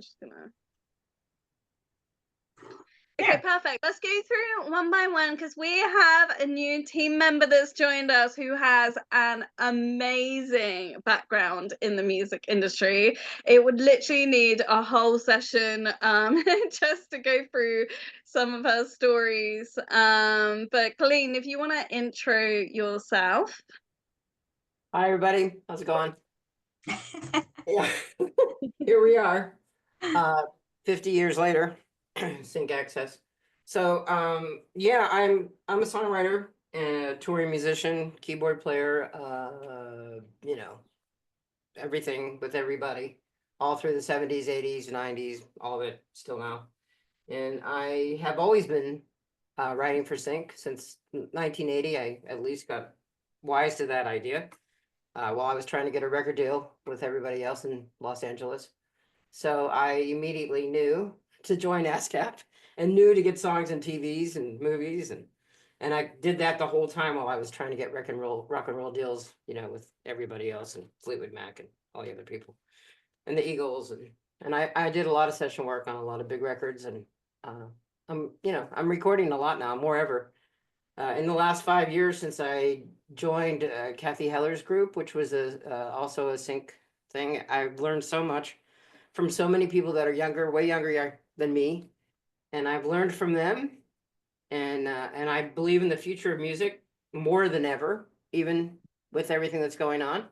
just gonna. Okay, perfect. Let's go through one by one because we have a new team member that's joined us who has an amazing background in the music industry. It would literally need a whole session just to go through some of her stories. But Colleen, if you want to intro yourself. Hi, everybody. How's it going? Yeah, here we are, 50 years later, Sync Access. So, yeah, I'm a songwriter and a touring musician, keyboard player, you know, everything with everybody, all through the 70s, 80s, 90s, all of it still now. And I have always been writing for Sync since 1980. I at least got wise to that idea while I was trying to get a record deal with everybody else in Los Angeles. So I immediately knew to join ASCAP and knew to get songs in TVs and movies, and I did that the whole time while I was trying to get rock and roll deals, you know, with everybody else and Fleetwood Mac and all the other people and the Eagles, and I did a lot of session work on a lot of big records, and I'm recording a lot now, more ever. In the last 5 years since I joined Kathy Heller's group, which was also a Sync thing, I've learned so much from so many people that are younger, way younger than me, and I've learned from them, and I believe in the future of music more than ever, even with everything that's going on.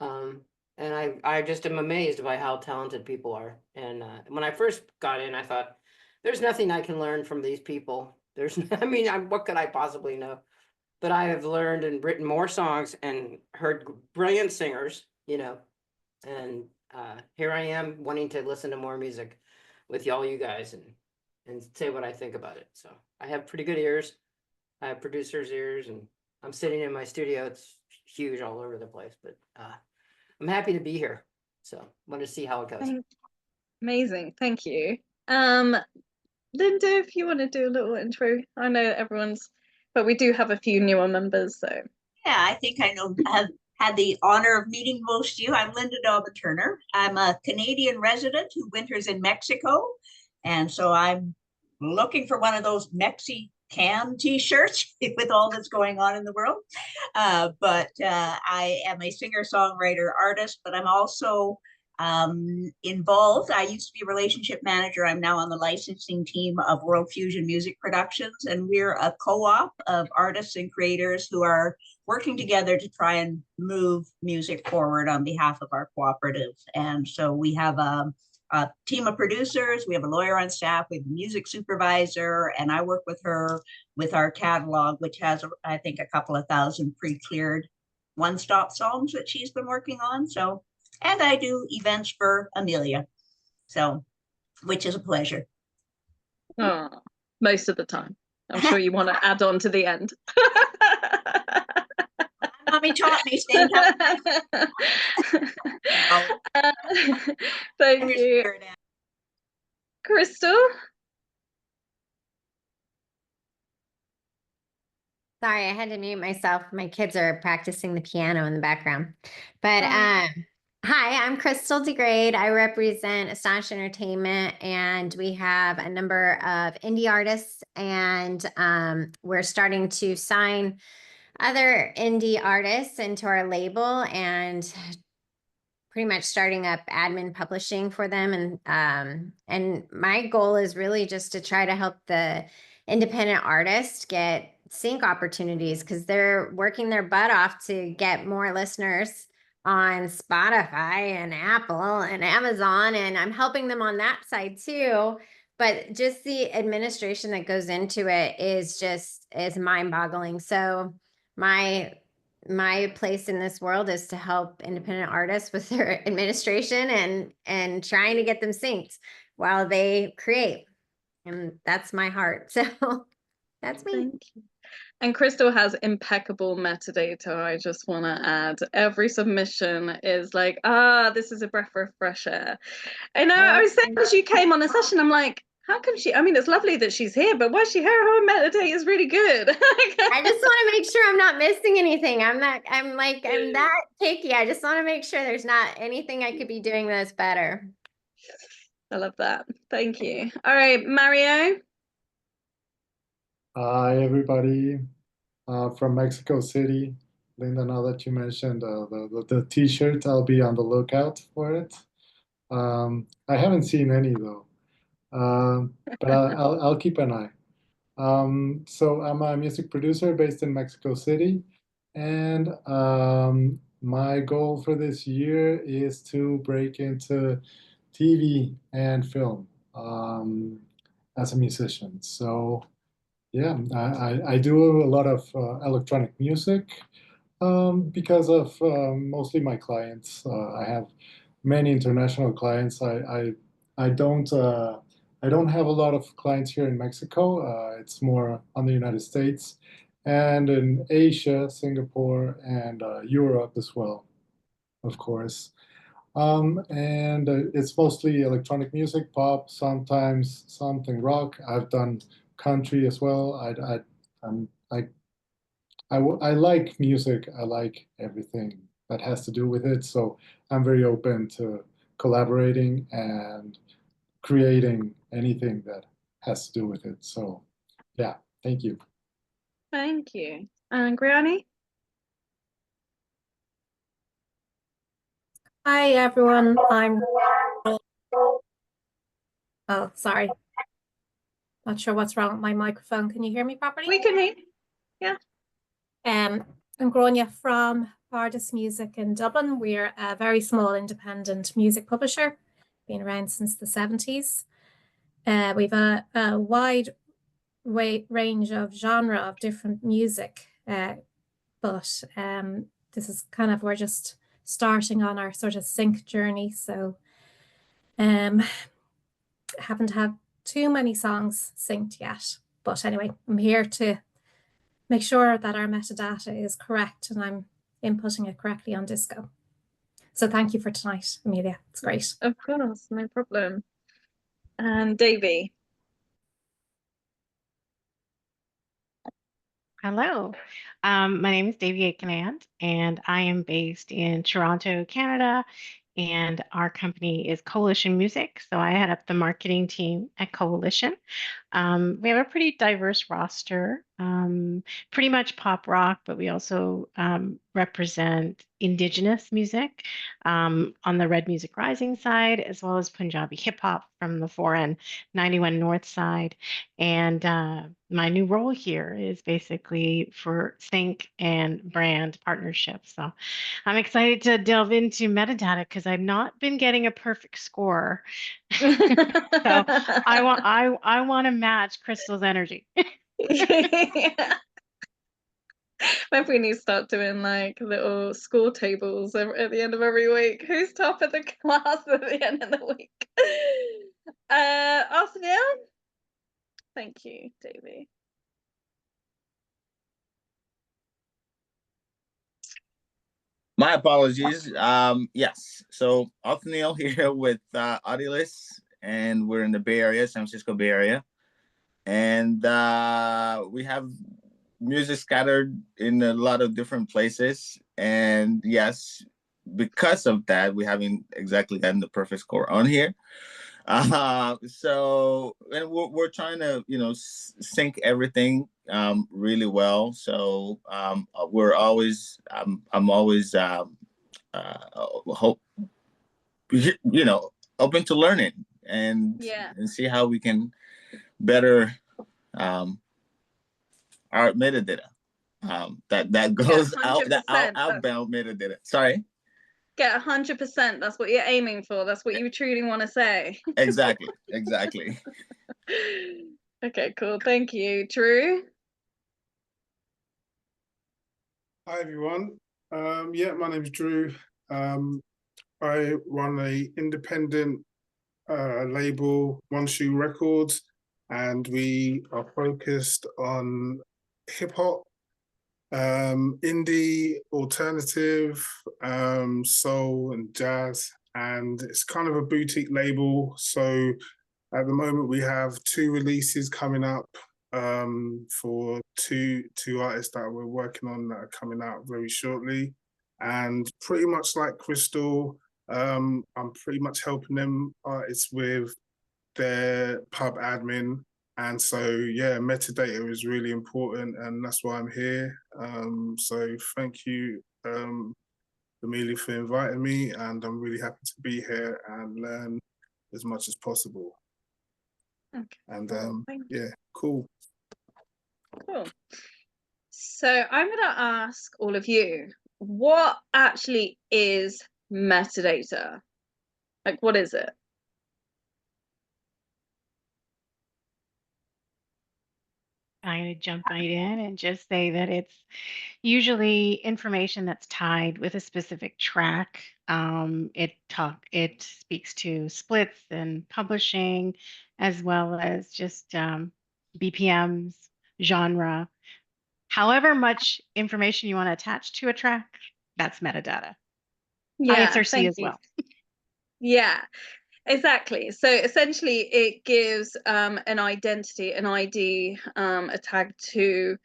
And I just am amazed by how talented people are. And when I first got in, I thought, there's nothing I can learn from these people. What could I possibly know? But I have learned and written more songs and heard brilliant singers, you know, and here I am wanting to listen to more music with all you guys and say what I think about it. So I have pretty good ears. I have producer's ears, and I'm sitting in my studio. It's huge all over the place, but I'm happy to be here. So want to see how it goes. Amazing. Thank you. Linda, if you want to do a little intro. I know but we do have a few newer members, so. Yeah, I think I know. I've had the honor of meeting most of you. I'm Linda Dauber Turner. I'm a Canadian resident who winters in Mexico, and so I'm looking for one of those Mexican t-shirts with all that's going on in the world. But I am a singer-songwriter artist, but I'm also involved. I used to be a relationship manager. I'm now on the licensing team of World Fusion Music Productions, and we're a co-op of artists and creators who are working together to try and move music forward on behalf of our cooperative. And so we have a team of producers, we have a lawyer on staff, we have a music supervisor, and I work with her with our catalog, which has, I think, a couple of thousand pre-cleared one-stop songs that she's been working on. So, and I do events for Amelia, so, which is a pleasure. Oh, most of the time. I'm sure you want to add on to the end. Mommy taught me, staying Thank you. Crystal? Sorry, I had to mute myself. My kids are practicing the piano in the background. But hi, I'm Crystal DeGrade. I represent Astonish Entertainment, and we have a number of indie artists, and we're starting to sign other indie artists into our label and pretty much starting up admin publishing for them. And my goal is really just to try to help the independent artists get sync opportunities, because they're working their butt off to get more listeners on Spotify and Apple and Amazon, and I'm helping them on that side too. But just the administration that goes into it is mind-boggling. So my place in this world is to help independent artists with their administration and trying to get them synced while they create. And that's my heart. So that's me. Thank you. And Crystal has impeccable metadata. I just want to add, every submission is like, this is a breath of fresh air. I know, I was saying as you came on the session, I'm like, how come she, I mean, it's lovely that she's here, but why is she here? Her metadata is really good. I just want to make sure I'm not missing anything. I'm that picky. I just want to make sure there's not anything I could be doing that's better. I love that. Thank you. All right, Mario. Hi, everybody. From Mexico City. Linda, now that you mentioned the t-shirt, I'll be on the lookout for it. I haven't seen any though, but I'll keep an eye. So I'm a music producer based in Mexico City, and my goal for this year is to break into TV and film as a musician. So yeah, I do a lot of electronic music because of mostly my clients. I have many international clients. I don't have a lot of clients here in Mexico. It's more on the United States and in Asia, Singapore, and Europe as well, of course. And it's mostly electronic music, pop, sometimes something rock. I've done country as well. I'm like I like music. I like everything that has to do with it. So I'm very open to collaborating and creating anything that has to do with it. So yeah, thank you. Thank you. And Griani? Hi everyone, oh sorry, not sure what's wrong with my microphone. Can you hear me properly? We can hear. Yeah. I'm Grania from Bardis Music in Dublin. We're a very small independent music publisher, been around since the 70s. We've a wide range of genre of different music, but this is kind of, we're just starting on our sort of sync journey. So haven't had too many songs synced yet, but anyway, I'm here to make sure that our metadata is correct and I'm inputting it correctly on Disco. So thank you for tonight, Amelia. It's great. Of course, no problem. And Davey. Hello, my name is Davy Aikenand, and I am based in Toronto, Canada, and our company is Coalition Music. So I head up the marketing team at Coalition. We have a pretty diverse roster, pretty much pop rock, but we also represent Indigenous music on the Red Music Rising side, as well as Punjabi hip hop from the 4N91 North side. And my new role here is basically for sync and brand partnerships. So I'm excited to delve into metadata because I've not been getting a perfect score. So I want to match Crystal's energy. Yeah. Maybe we need to start doing like little score tables at the end of every week. Who's top of the class at the end of the week? Arsenal? Thank you, Davey. My apologies. Yes. So Othniel here with Audilus, and we're in the Bay Area, San Francisco Bay Area. And we have music scattered in a lot of different places. And yes, because of that, we haven't exactly gotten the perfect score on here. So, and we're trying to, sync everything really well. So we're always, I'm always, hope, open to learning and see how we can better our metadata. That goes out, that outbound metadata. Sorry. Get 100%. That's what you're aiming for. That's what you truly want to say. Exactly. Okay, cool. Thank you. Drew? Hi, everyone. Yeah, my name's Drew. I run a independent label, One Shoe Records, and we are focused on hip hop, indie, alternative, soul and jazz, and it's kind of a boutique label. So at the moment we have 2 releases coming up for two artists that we're working on that are coming out very shortly. And pretty much like Crystal, I'm pretty much helping them artists with their pub admin. And so, yeah, metadata is really important, and that's why I'm here. So thank you, Amelia, for inviting me, and I'm really happy to be here and learn as much as possible. Okay. And Cool. cool. Cool. So I'm going to ask all of you, what actually is metadata? Like, what is it? I'm going to jump right in and just say that it's usually information that's tied with a specific track. It speaks to splits and publishing, as well as just BPMs, genre. However much information you want to attach to a track, that's metadata. Yeah, ISRC as you. well. Yeah, exactly. So essentially it gives an identity, an ID, a tag to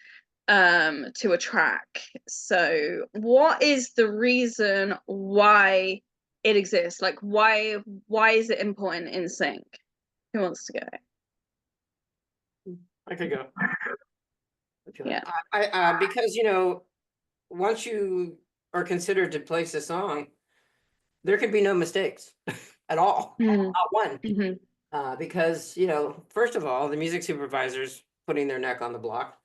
a track. So what is the reason why it exists? Like why is it important in sync? Who wants to go? I could go. Yeah. Because, you know, once you are considered to place a song, there could be no mistakes at all, not one. Because, you know, first of all, the music supervisor's putting their neck on the block,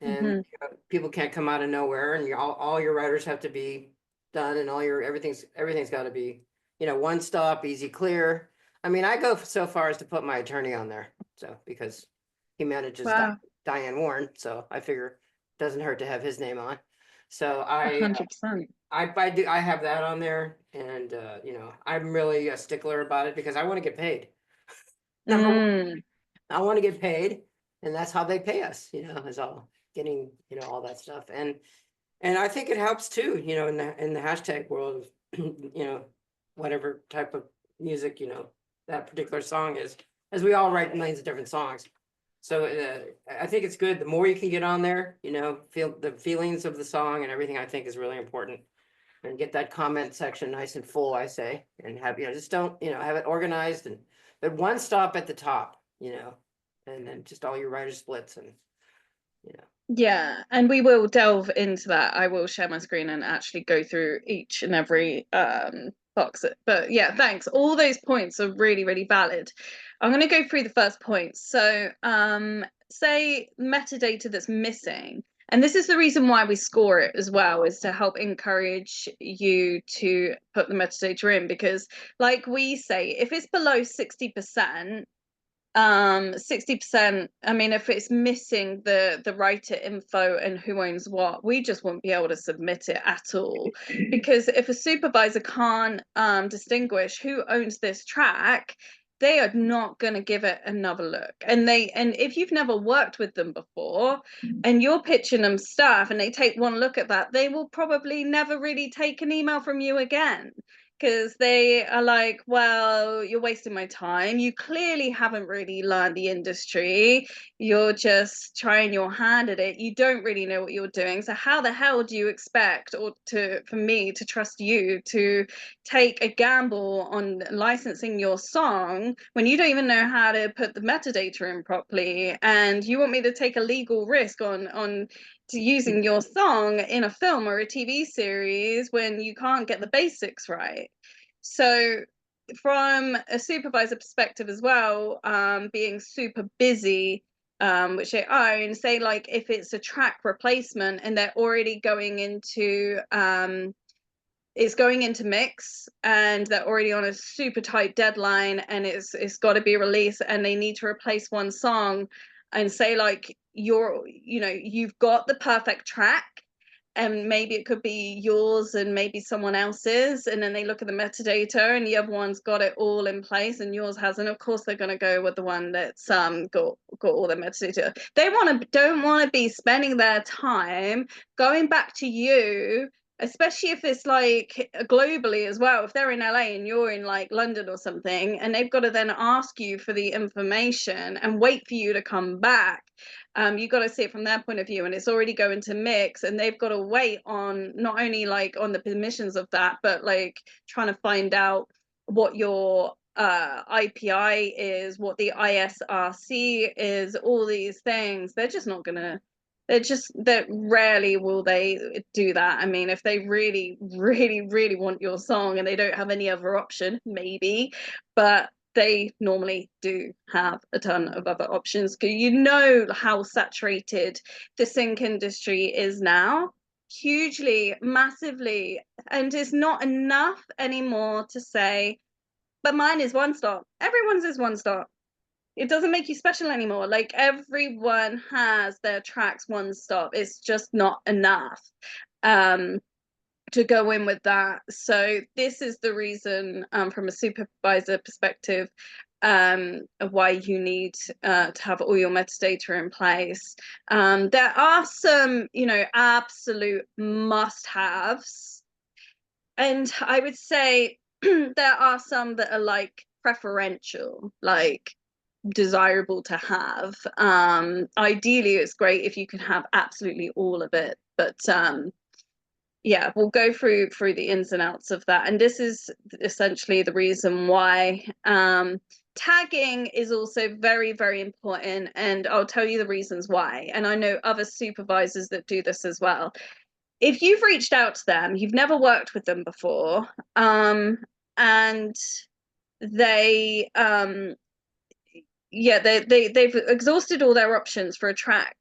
and you know, people can't come out of nowhere, and all your writers have to be done, and everything's got to be, you know, one stop, easy, clear. I mean, I go so far as to put my attorney on there, so because he manages Diane Warren, so I figure it doesn't hurt to have his name on. So 100%. I have that on there, and you know, I'm really a stickler about it because I want to get paid. Number one, I want to get paid, and that's how they pay us, you know, is all getting, you know, all that stuff. And I think it helps too, you know, in the hashtag world of, you know, whatever type of music, you know, that particular song is, as we all write millions of different songs. So I think it's good. The more you can get on there, you know, feel the feelings of the song and everything, I think is really important. And get that comment section nice and full, I say, and have, you know, just don't, you know, have it organized, and but one stop at the top, you know, and then just all your writer splits, and you know. Yeah, and we will delve into that. I will share my screen and actually go through each and every box. But yeah, thanks. All those points are really, really valid. I'm going to go through the first point. So say metadata that's missing. And this is the reason why we score it as well, is to help encourage you to put the metadata in, because like we say, if it's below 60%, 60%, I mean, if it's missing the writer info and who owns what, we just won't be able to submit it at all. Because if a supervisor can't distinguish who owns this track, they are not going to give it another look. And if you've never worked with them before and you're pitching them stuff and they take one look at that, they will probably never really take an email from you again, because they are like, well, you're wasting my time. You clearly haven't really learned the industry. You're just trying your hand at it. You don't really know what you're doing. So how the hell do you expect for me to trust you to take a gamble on licensing your song when you don't even know how to put the metadata in properly? And you want me to take a legal risk on to using your song in a film or a TV series when you can't get the basics right. So from a supervisor perspective as well, being super busy, which they own, say like if it's a track replacement and they're already going into it's going into mix and they're already on a super tight deadline and it's got to be released and they need to replace one song, and say like you've got the perfect track and maybe it could be yours and maybe someone else's, and then they look at the metadata and the other one's got it all in place and yours hasn't. Of course they're going to go with the one that's got all the metadata. They don't want to be spending their time going back to you especially if it's like globally as well, if they're in LA and you're in like London or something, and they've got to then ask you for the information and wait for you to come back. You got to see it from their point of view, and it's already going to mix, and they've got to wait on not only like on the permissions of that, but like trying to find out what your IPI is, what the ISRC is, all these things. They're just not gonna, that rarely will they do that. I mean, if they really, really, really want your song and they don't have any other option, maybe, but they normally do have a ton of other options, because you know how saturated the sync industry is now, hugely, massively, and it's not enough anymore to say, but mine is one stop. Everyone's is one stop. It doesn't make you special anymore. Like, everyone has their tracks one stop. It's just not enough to go in with that. So this is the reason, from a supervisor perspective, of why you need to have all your metadata in place. There are some, you know, absolute must-haves, and I would say there are some that are like preferential, like desirable to have. Ideally, it's great if you can have absolutely all of it, but yeah, we'll go through the ins and outs of that. And this is essentially the reason why tagging is also very, very important, and I'll tell you the reasons why. And I know other supervisors that do this as well. If you've reached out to them, you've never worked with them before, and they yeah, they've exhausted all their options for a track,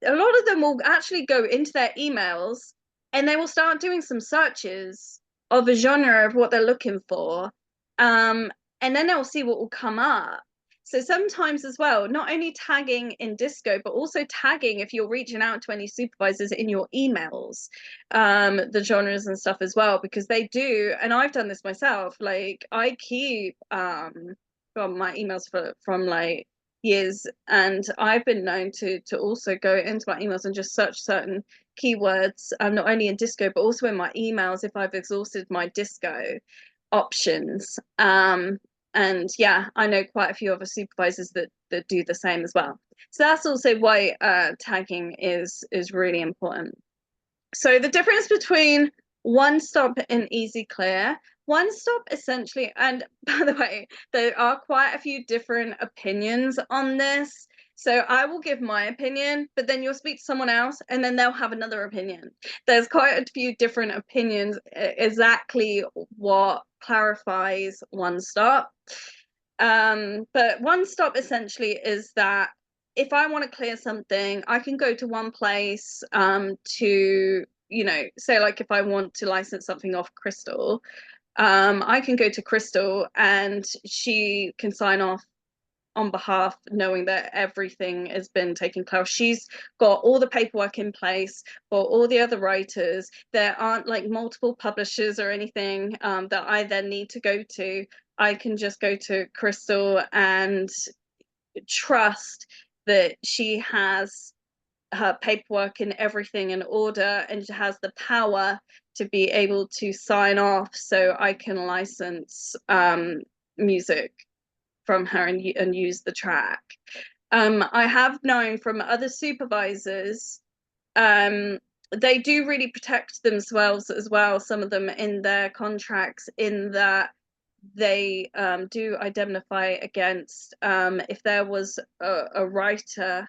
a lot of them will actually go into their emails and they will start doing some searches of a genre of what they're looking for, and then they'll see what will come up. So sometimes as well, not only tagging in disco, but also tagging if you're reaching out to any supervisors in your emails, the genres and stuff as well, because they do. And I've done this myself. Like, I keep from my emails from like years, and I've been known to also go into my emails and just search certain keywords, not only in disco but also in my emails if I've exhausted my disco options. And yeah, I know quite a few other supervisors that do the same as well. So that's also why tagging is really important. So the difference between one stop and easy clear, one stop essentially, and by the way, there are quite a few different opinions on this. So I will give my opinion, but then you'll speak to someone else and then they'll have another opinion. There's quite a few different opinions exactly what clarifies one stop. But one stop essentially is that if I want to clear something, I can go to one place to, you know, say like if I want to license something off Crystal, I can go to Crystal and she can sign off on behalf, knowing that everything has been taken care of. She's got all the paperwork in place for all the other writers. There aren't like multiple publishers or anything that I then need to go to. I can just go to Crystal and trust that she has her paperwork and everything in order, and she has the power to be able to sign off so I can license music from her and use the track. I have known from other supervisors, they do really protect themselves as well, some of them in their contracts, in that they do indemnify against if there was a writer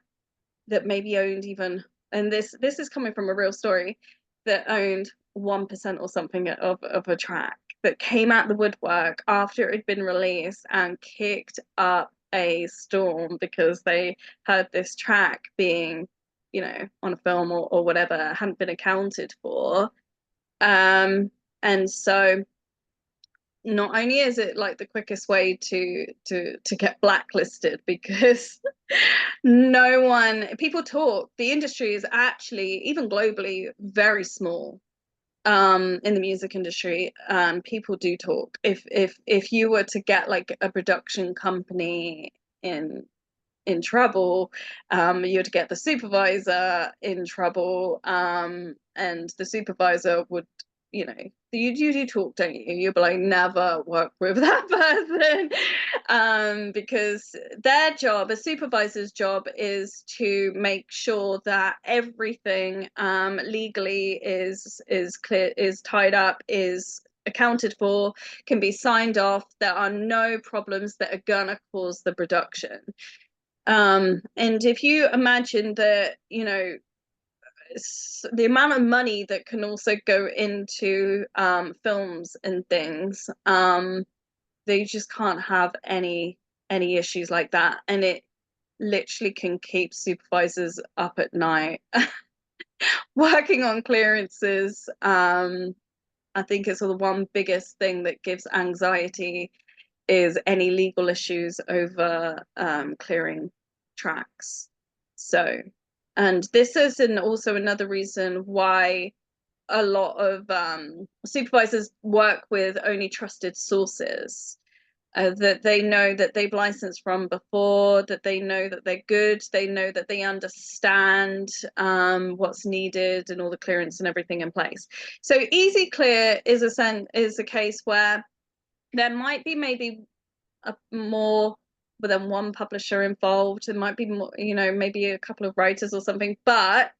that maybe owned even, and this is coming from a real story, that owned 1% or something of a track, that came out the woodwork after it had been released and kicked up a storm because they heard this track being, you know, on a film or whatever, hadn't been accounted for. And so not only is it like the quickest way to get blacklisted, because no one, people talk, the industry is actually, even globally, very small in the music industry. People do talk. If you were to get like a production company in in trouble. You'd get the supervisor in trouble, and the supervisor would, you know, you do talk, don't you? You'll be like, never work with that person, because their job, a supervisor's job, is to make sure that everything legally is clear, is tied up, is accounted for, can be signed off. There are no problems that are gonna cause the production. And if you imagine that, you know, the amount of money that can also go into films and things, they just can't have any issues like that, and it literally can keep supervisors up at night working on clearances. I think it's the one biggest thing that gives anxiety is any legal issues over clearing tracks. So, and this is also another reason why a lot of supervisors work with only trusted sources, that they know that they've licensed from before, that they know that they're good, they know that they understand what's needed and all the clearance and everything in place. So Easy Clear is a case where there might be maybe more than one publisher involved. There might be more, you know, maybe a couple of writers or something, but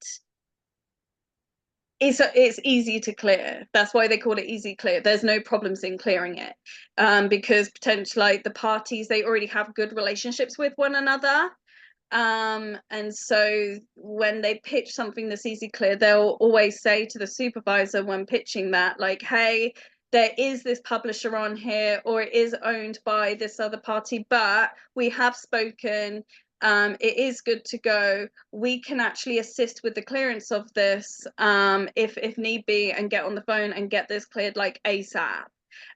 it's easy to clear. That's why they call it Easy Clear. There's no problems in clearing it, because potentially like the parties, they already have good relationships with one another. And so when they pitch something that's Easy Clear, they'll always say to the supervisor when pitching that, like, hey, there is this publisher on here, or it is owned by this other party, but we have spoken, it is good to go. We can actually assist with the clearance of this, if need be, and get on the phone and get this cleared like ASAP.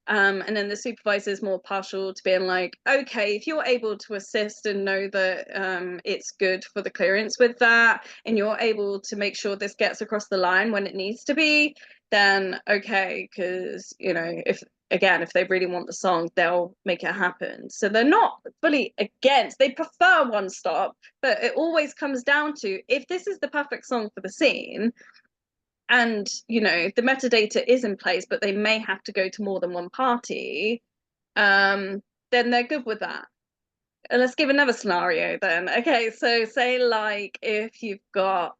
And then the supervisor is more partial to being like, okay, if you're able to assist and know that it's good for the clearance with that, and you're able to make sure this gets across the line when it needs to be, then okay, because, you know, if they really want the song, they'll make it happen. So they're not fully against, they prefer one stop, but it always comes down to, if this is the perfect song for the scene, and, you know, the metadata is in place, but they may have to go to more than one party, then they're good with that. And let's give another scenario then. Okay, so say like if you've got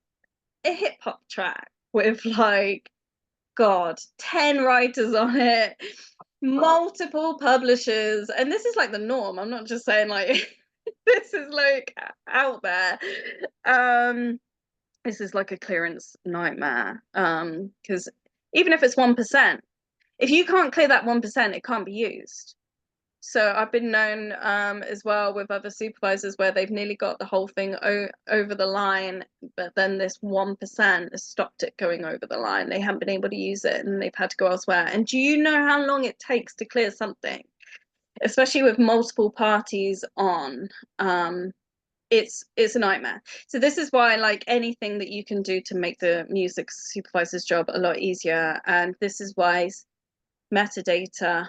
a hip hop track with like, God, 10 writers on it, multiple publishers, and this is like the norm. I'm not just saying like this is like out there. This is like a clearance nightmare, because even if it's 1%, if you can't clear that 1%, it can't be used. So I've been known as well with other supervisors where they've nearly got the whole thing over the line, but then this 1% has stopped it going over the line. They haven't been able to use it and they've had to go elsewhere. And do you know how long it takes to clear something? Especially with multiple parties on, it's a nightmare. So this is why, like, anything that you can do to make the music supervisor's job a lot easier, and this is why metadata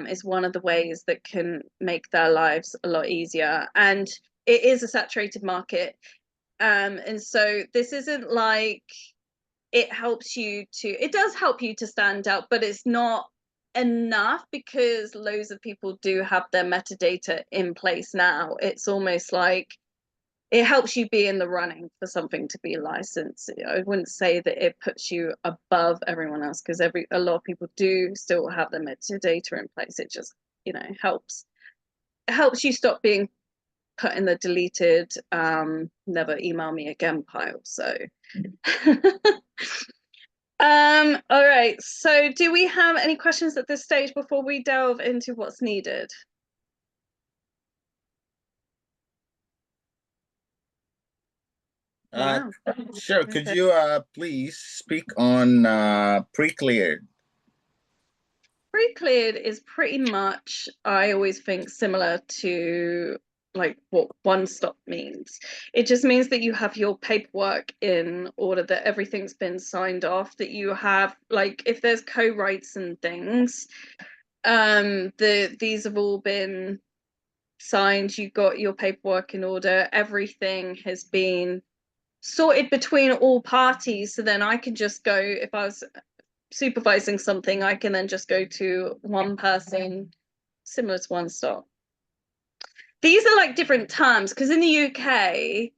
is one of the ways that can make their lives a lot easier. And it is a saturated market, and so this isn't like it does help you to stand out, but it's not enough, because loads of people do have their metadata in place now. It's almost like it helps you be in the running for something to be licensed. I wouldn't say that it puts you above everyone else, because a lot of people do still have the metadata in place. It just, you know, helps you stop being put in the deleted never email me again pile. So all right, so do we have any questions at this stage before we delve into what's needed? Wow. Sure. Could you please speak on pre-cleared? Pre-cleared is pretty much, I always think, similar to like what one stop means. It just means that you have your paperwork in order, that everything's been signed off, that you have, like, if there's co-writes and things, these have all been signed, you got your paperwork in order, everything has been sorted between all parties. So then I can just go, if I was supervising something, I can then just go to one person, similar to One Stop. These are like different terms, because in the UK,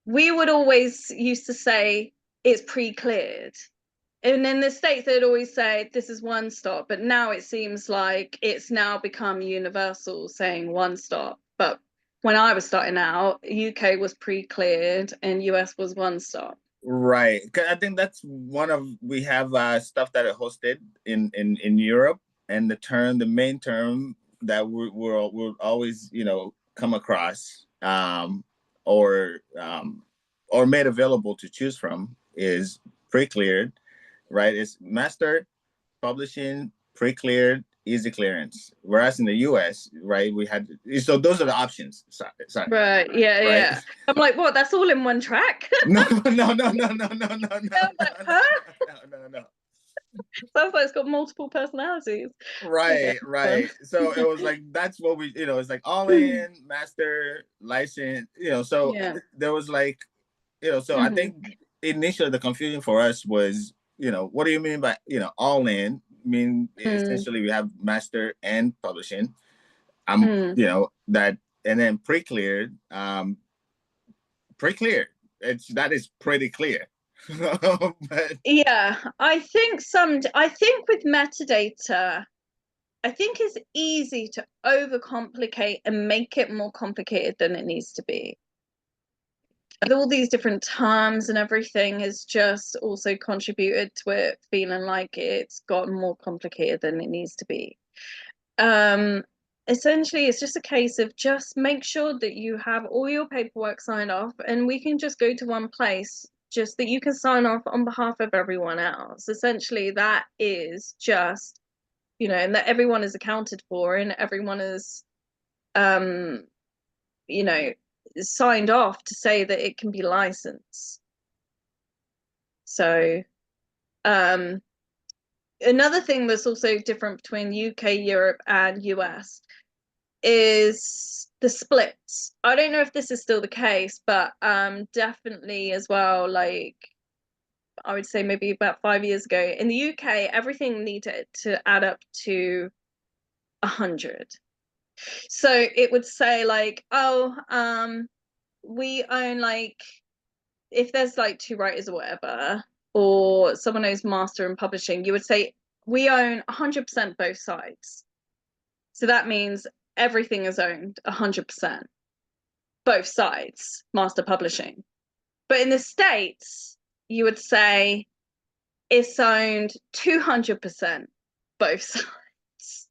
we would always used to say it's pre-cleared. And in the States, they'd always say this is One Stop, but now it seems like it's now become universal saying One Stop. But when I was starting out, UK was pre-cleared and US was One Stop. Right. 'Cause I think that's one of, we have stuff that are hosted in Europe, and the main term that we'll always, you know, come across or made available to choose from is pre-cleared, right? It's master, publishing, pre-cleared, easy clearance. Whereas in the US, right, we had, so those are the options. Sorry, Right. Yeah. right? Yeah. I'm like, what? That's all in one track? No. Huh? No. Sounds like it's got multiple personalities. Right. Okay. So it was like, that's what we, you know, it's like all in, master, license, you know, so Yeah. there was like, you know, so I think initially the confusion for us was, you know, what do you mean by, you know, all in? I mean, essentially we have master and publishing. You know, that, and then pre-cleared, that is pretty clear. But yeah, I think with metadata, I think it's easy to overcomplicate and make it more complicated than it needs to be. All these different terms and everything has just also contributed to it feeling like it's gotten more complicated than it needs to be. Essentially, it's just a case of just make sure that you have all your paperwork signed off, and we can just go to one place, just that you can sign off on behalf of everyone else. Essentially, that is just, you know, and that everyone is accounted for and everyone is, you know, signed off to say that it can be licensed. So, another thing that's also different between UK, Europe, and US is the splits. I don't know if this is still the case, but definitely as well, like I would say maybe about 5 years ago, in the UK, everything needed to add up to 100. So it would say like, oh, we own, like, if there's like 2 writers or whatever, or someone owns master and publishing, you would say we own 100% both sides. So that means everything is owned 100%, both sides, master publishing. But in the States, you would say it's owned 200%, both sides,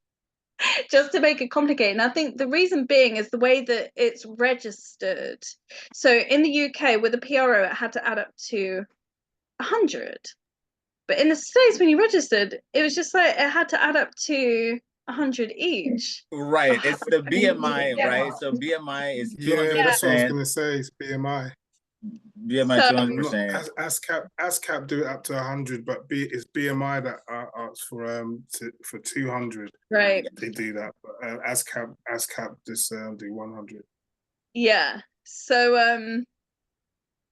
just to make it complicated. And I think the reason being is the way that it's registered. So in the UK, with the PRO, it had to add up to 100. But in the States, when you registered, it was just like it had to add up to 100 each. right, it's the BMI, right? So BMI is 200%. Yeah, that's what I was gonna say. It's BMI. BMI So- 200%. ASCAP do it up to 100, but it's BMI that asks for 200. Right. They do that, but ASCAP just do 100. Yeah. So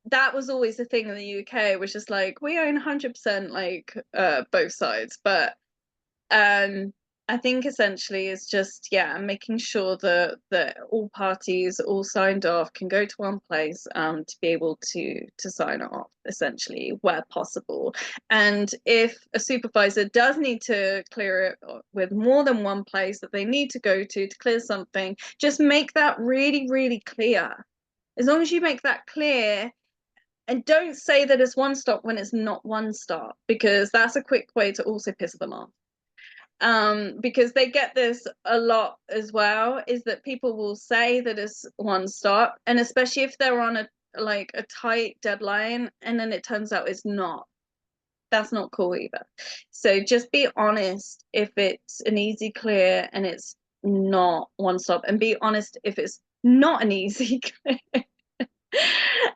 that was always the thing in the UK, which is like we own 100% like both sides. But I think essentially it's just, yeah, making sure that all parties, all signed off, can go to one place to be able to sign off, essentially, where possible. And if a supervisor does need to clear it with more than one place that they need to go to clear something, just make that really, really clear. As long as you make that clear, and don't say that it's One Stop when it's not One Stop, because that's a quick way to also piss them off. Because they get this a lot as well, is that people will say that it's One Stop, and especially if they're on a tight deadline, and then it turns out it's not. That's not cool either. So just be honest if it's an easy clear and it's not One Stop, and be honest if it's not an easy clear.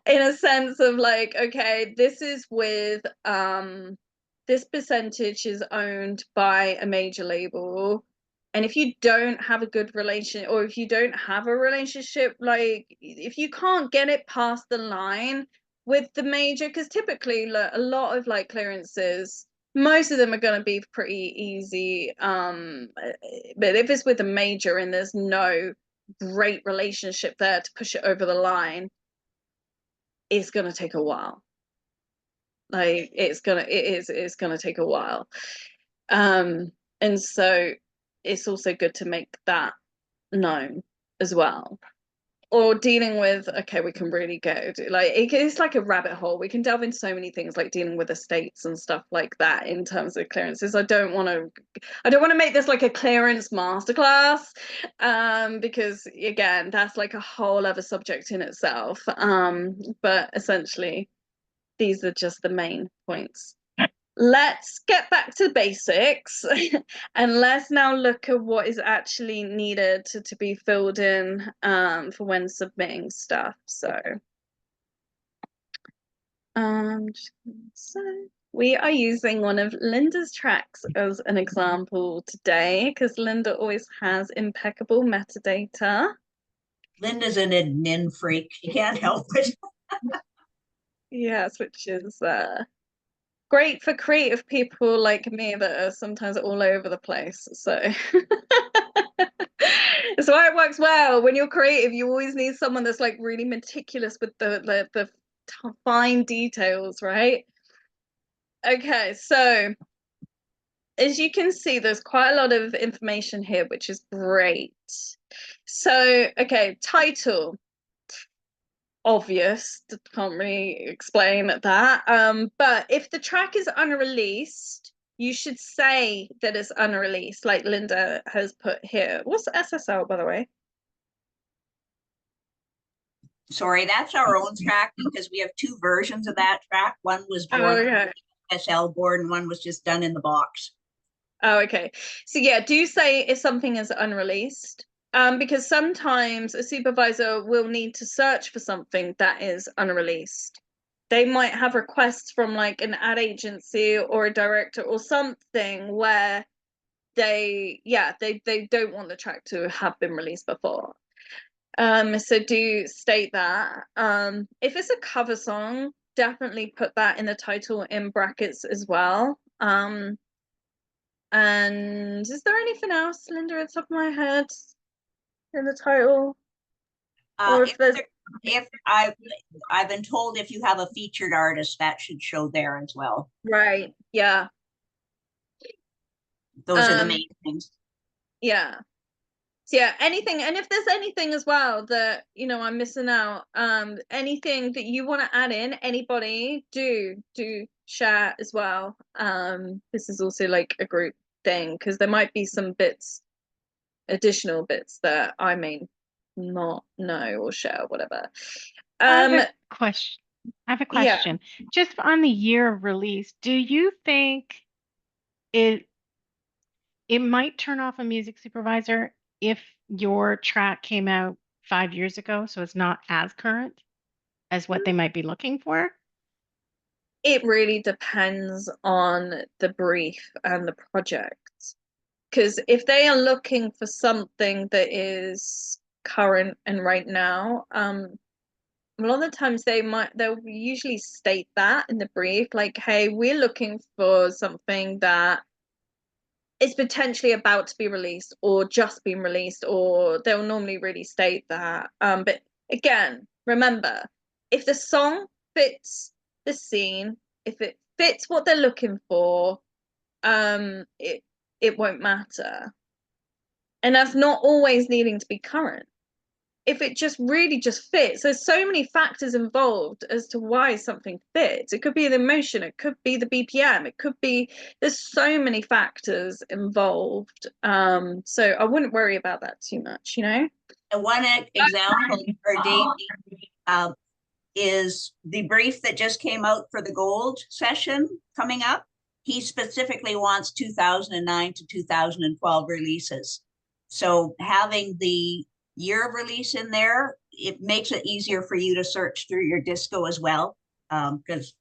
In a sense of like, okay, this is with this percentage is owned by a major label, And if you don't have a good relation, or if you don't have a relationship, like if you can't get it past the line with the major, because typically a lot of like clearances, most of them are going to be pretty easy. But if it's with a major and there's no great relationship there to push it over the line, it's going to take a while. Like it's gonna take a while. And so it's also good to make that known as well. Or dealing with, okay, we can really go like it's like a rabbit hole. We can delve into so many things, like dealing with estates and stuff like that in terms of clearances. I don't want to make this like a clearance masterclass, because again, that's like a whole other subject in itself. But essentially, these are just the main points. Let's get back to basics and let's now look at what is actually needed to be filled in for when submitting stuff. So we are using one of Linda's tracks as an example today because Linda always has impeccable metadata. Linda's an admin freak. She can't help it. Yes, which is great for creative people like me that are sometimes all over the place. So that's why it works well. When you're creative, you always need someone that's like really meticulous with the fine details, right? Okay, so as you can see, there's quite a lot of information here, which is great. So, okay, title. Obvious, can't really explain that. But if the track is unreleased, you should say that it's unreleased, like Linda has put here. What's SSL, by the way? Sorry, that's our own track because we have two versions of that track. One was born okay. SL board and one was just done in the box. Oh, okay. So yeah, do say if something is unreleased. Because sometimes a supervisor will need to search for something that is unreleased. They might have requests from like an ad agency or a director or something where they don't want the track to have been released before. So do state that. If it's a cover song, definitely put that in the title in brackets as well. And is there anything else, Linda, at the top of my head? In the title, or if I've been told if you have a featured artist, that should show there as well. Right, yeah, those are the main things. Yeah, so yeah, anything, and if there's anything as well that I'm missing out, anything that you want to add in, anybody do share as well. This is also like a group thing because there might be some additional bits that I may not know or share, whatever. I have a question. Yeah. Just on the year of release, do you think it might turn off a music supervisor if your track came out 5 years ago, so it's not as current as what they might be looking for? It really depends on the brief and the project. Because if they are looking for something that is current and right now, a lot of the times they'll usually state that in the brief, like, hey, we're looking for something that is potentially about to be released or just been released, or they'll normally really state that. But again, remember, if the song fits the scene, if it fits what they're looking for, it won't matter. And that's not always needing to be current. If it just really just fits, there's so many factors involved as to why something fits. It could be the emotion, it could be the BPM, it could be, there's so many factors involved. So I wouldn't worry about that too much, And one example for Dave is the brief that just came out for the gold session coming up. He specifically wants 2009 to 2012 releases. So having the year of release in there, it makes it easier for you to search through your disco as well. Because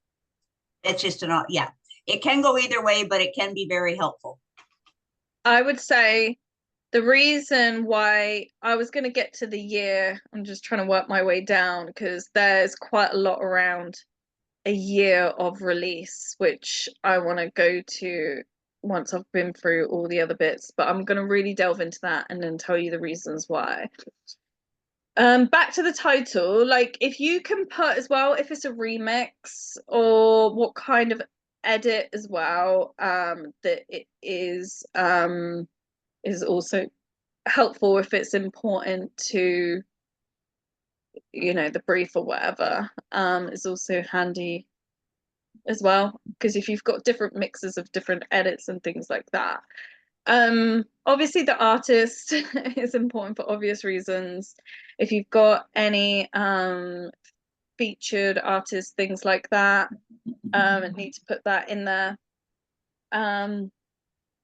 it's just it can go either way, but it can be very helpful. I would say the reason why I was going to get to the year, I'm just trying to work my way down because there's quite a lot around a year of release, which I want to go to once I've been through all the other bits, but I'm going to really delve into that and then tell you the reasons why. Back to the title, like if you can put as well, if it's a remix or what kind of edit as well, that it is also helpful if it's important to, you know, the brief or whatever, is also handy as well, because if you've got different mixes of different edits and things like that. Obviously the artist is important for obvious reasons. If you've got any featured artists, things like that, need to put that in there.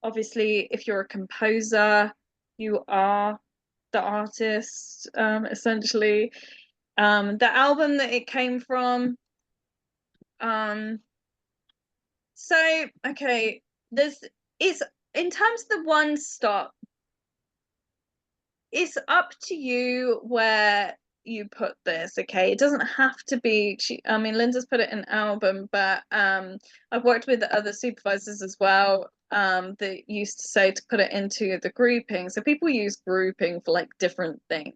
Obviously if you're a composer, you are the artist, essentially. The album that it came from. So okay, there's is in terms of the one stop, it's up to you where you put this. Okay, it doesn't have to be. I mean, Linda's put it in album, but I've worked with other supervisors as well, that used to say to put it into the grouping. So people use grouping for like different things.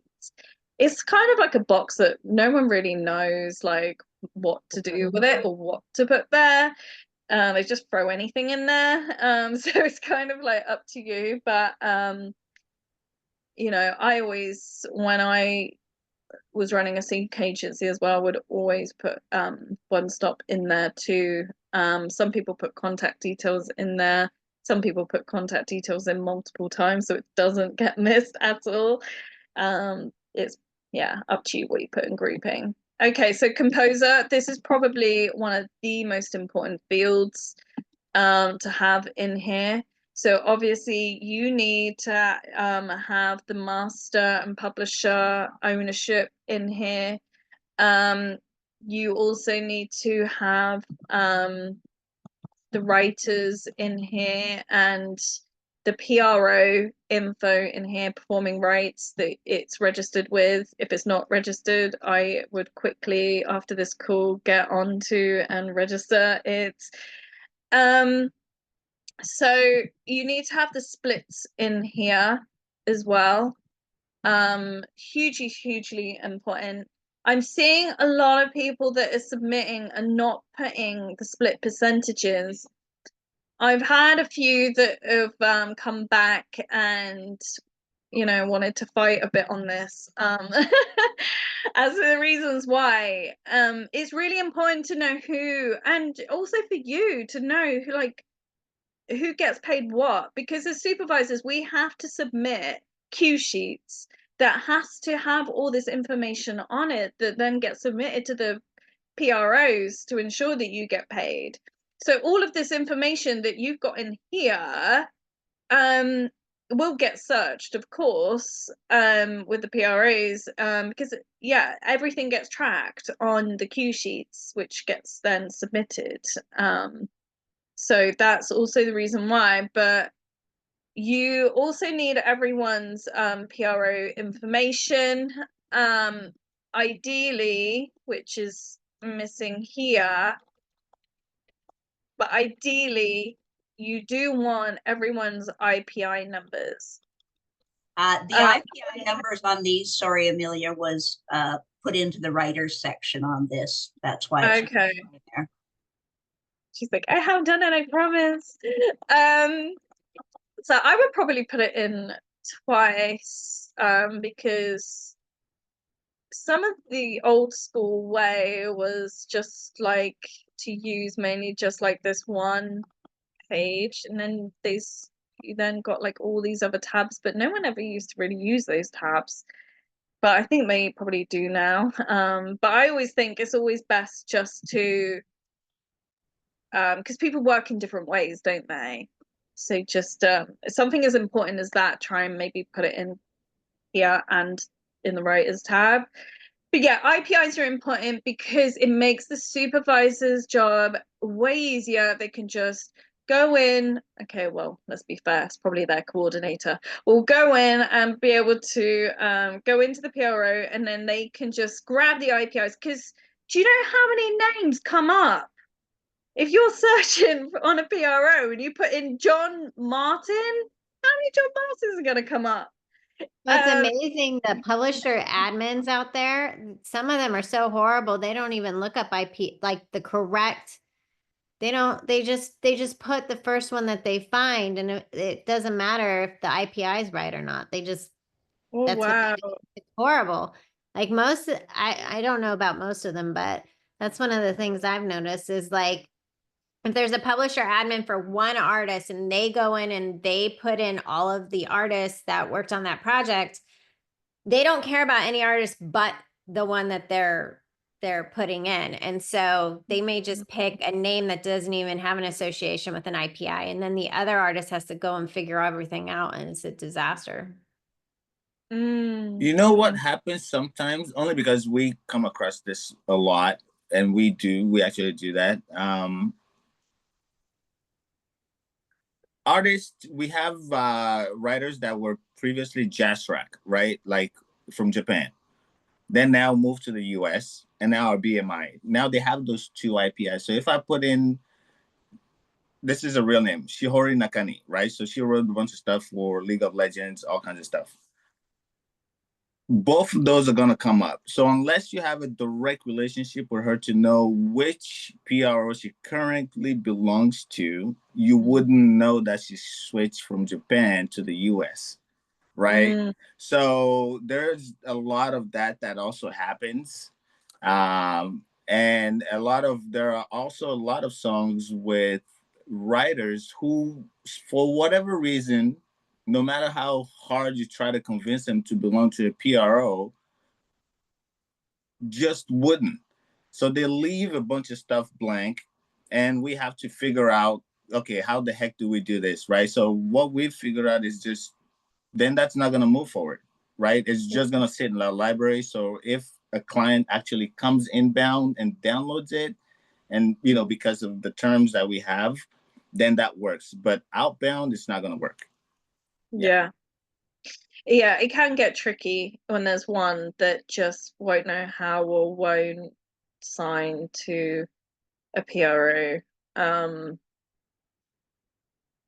It's kind of like a box that no one really knows like what to do with it or what to put there. They just throw anything in there. So it's kind of like up to you. But you know, I always, when I was running a sync agency as well, would always put one stop in there too. Some people put contact details in there. Some people put contact details in multiple times so it doesn't get missed at all. It's up to you what you put in grouping. Okay, so composer, this is probably one of the most important fields to have in here. So obviously you need to have the master and publisher ownership in here. You also need to have the writers in here and the PRO info in here, performing rights that it's registered with. If it's not registered, I would quickly, after this call, get onto and register it. So you need to have the splits in here as well. Hugely important. I'm seeing a lot of people that are submitting and not putting the split percentages. I've had a few that have come back and, you know, wanted to fight a bit on this, as the reasons why. It's really important to know who, and also for you to know who, like, who gets paid what, because as supervisors we have to submit cue sheets that has to have all this information on it that then gets submitted to the PROs to ensure that you get paid. So all of this information that you've got in here will get searched, of course, with the PROs, because everything gets tracked on the cue sheets, which gets then submitted. So that's also the reason why. But you also need everyone's PRO information, ideally, which is missing here. But ideally, you do want everyone's IPI numbers. The IPI numbers on these, sorry, Amelia, was put into the writers section on this. That's why it's okay there. She's like, I have done it, I promise. So I would probably put it in twice, because some of the old school way was just like to use mainly just like this one page, and then you then got like all these other tabs, but no one ever used to really use those tabs. But I think they probably do now. But I always think it's always best just to, because people work in different ways, don't they? So just something as important as that, try and maybe put it in here and in the writers tab. But yeah, IPIs are important because it makes the supervisor's job way easier. They can just go in. Okay, well, let's be fair. It's probably their coordinator. Will go in and be able to go into the PRO, and then they can just grab the IPIs. Because do you know how many names come up? If you're searching on a PRO and you put in John Martin, how many John Martins are going to come up? What's amazing, the publisher admins out there, some of them are so horrible, they don't even look up IP, like the correct, they just put the first one that they find, and it doesn't matter if the IPI is right or not. They just, Oh, that's what wow. it's horrible. Like I don't know about most of them, but that's one of the things I've noticed is like, if there's a publisher admin for one artist and they go in and they put in all of the artists that worked on that project, they don't care about any artist but the one that they're putting in. And so they may just pick a name that doesn't even have an association with an IPI. And then the other artist has to go and figure everything out, and it's a disaster. You know what happens sometimes, only because we come across this a lot, and we actually do that. Artists, we have writers that were previously jazz rock, right? Like from Japan. Then now move to the US and now are BMI. Now they have those two IPIs. So if I put in, this is a real name, Shihori Nakani, right? So she wrote a bunch of stuff for League of Legends, all kinds of stuff. Both of those are going to come up. So unless you have a direct relationship with her to know which PRO she currently belongs to, you wouldn't know that she switched from Japan to the US, right? So there's a lot of that also happens. And there are also a lot of songs with writers who, for whatever reason, no matter how hard you try to convince them to belong to a PRO, just wouldn't. So they leave a bunch of stuff blank, and we have to figure out, okay, how the heck do we do this, right? So what we've figured out is just, then that's not going to move forward, right? It's just going to sit in the library. So if a client actually comes inbound and downloads it, and, because of the terms that we have, then that works. But outbound, it's not going to work. Yeah, it can get tricky when there's one that just won't know how or won't sign to a PRO.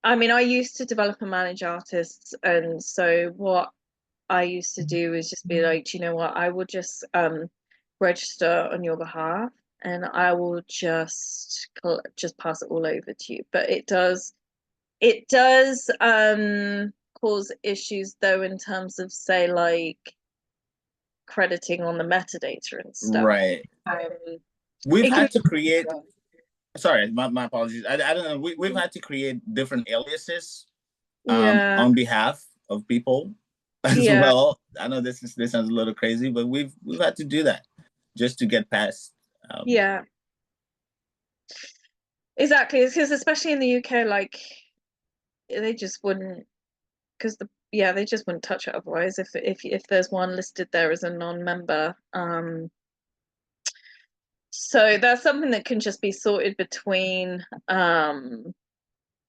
I mean, I used to develop and manage artists, and so what I used to do is just be like, do you know what, I will just register on your behalf, and I will just pass it all over to you. But it does cause issues though, in terms of, say, like crediting on the metadata and stuff. Right. We've had to create, sorry, my apologies. I don't know. We've had to create different aliases on behalf of people as well. I know this sounds a little crazy, but we've had to do that just to get past. Exactly, because especially in the UK, like they just wouldn't, because they just wouldn't touch it otherwise if there's one listed there as a non-member. So that's something that can just be sorted between the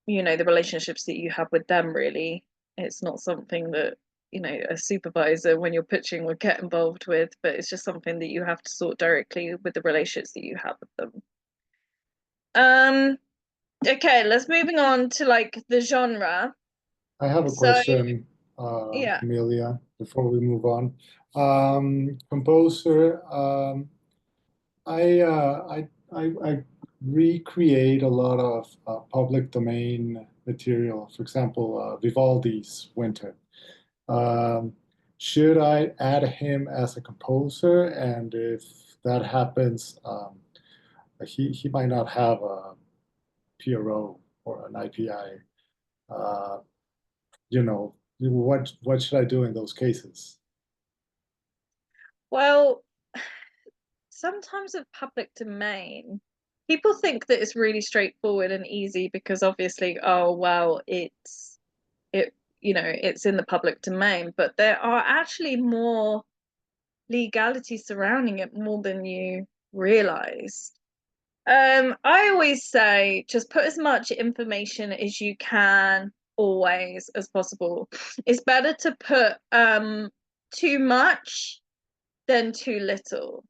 relationships that you have with them, really. It's not something that a supervisor, when you're pitching, would get involved with, but it's just something that you have to sort directly with the relationships that you have with them. Okay, let's moving on to like the genre. I have a question, Amelia, before we move on. Composer, I recreate a lot of public domain material. For example, Vivaldi's Winter. Should I add him as a composer? And if that happens, he might not have a PRO or an IPI. What should I do in those cases? Well, sometimes with public domain, people think that it's really straightforward and easy because obviously, oh well, it's in the public domain, but there are actually more legality surrounding it, more than you realize. I always say just put as much information as you can always as possible. It's better to put too much than too little.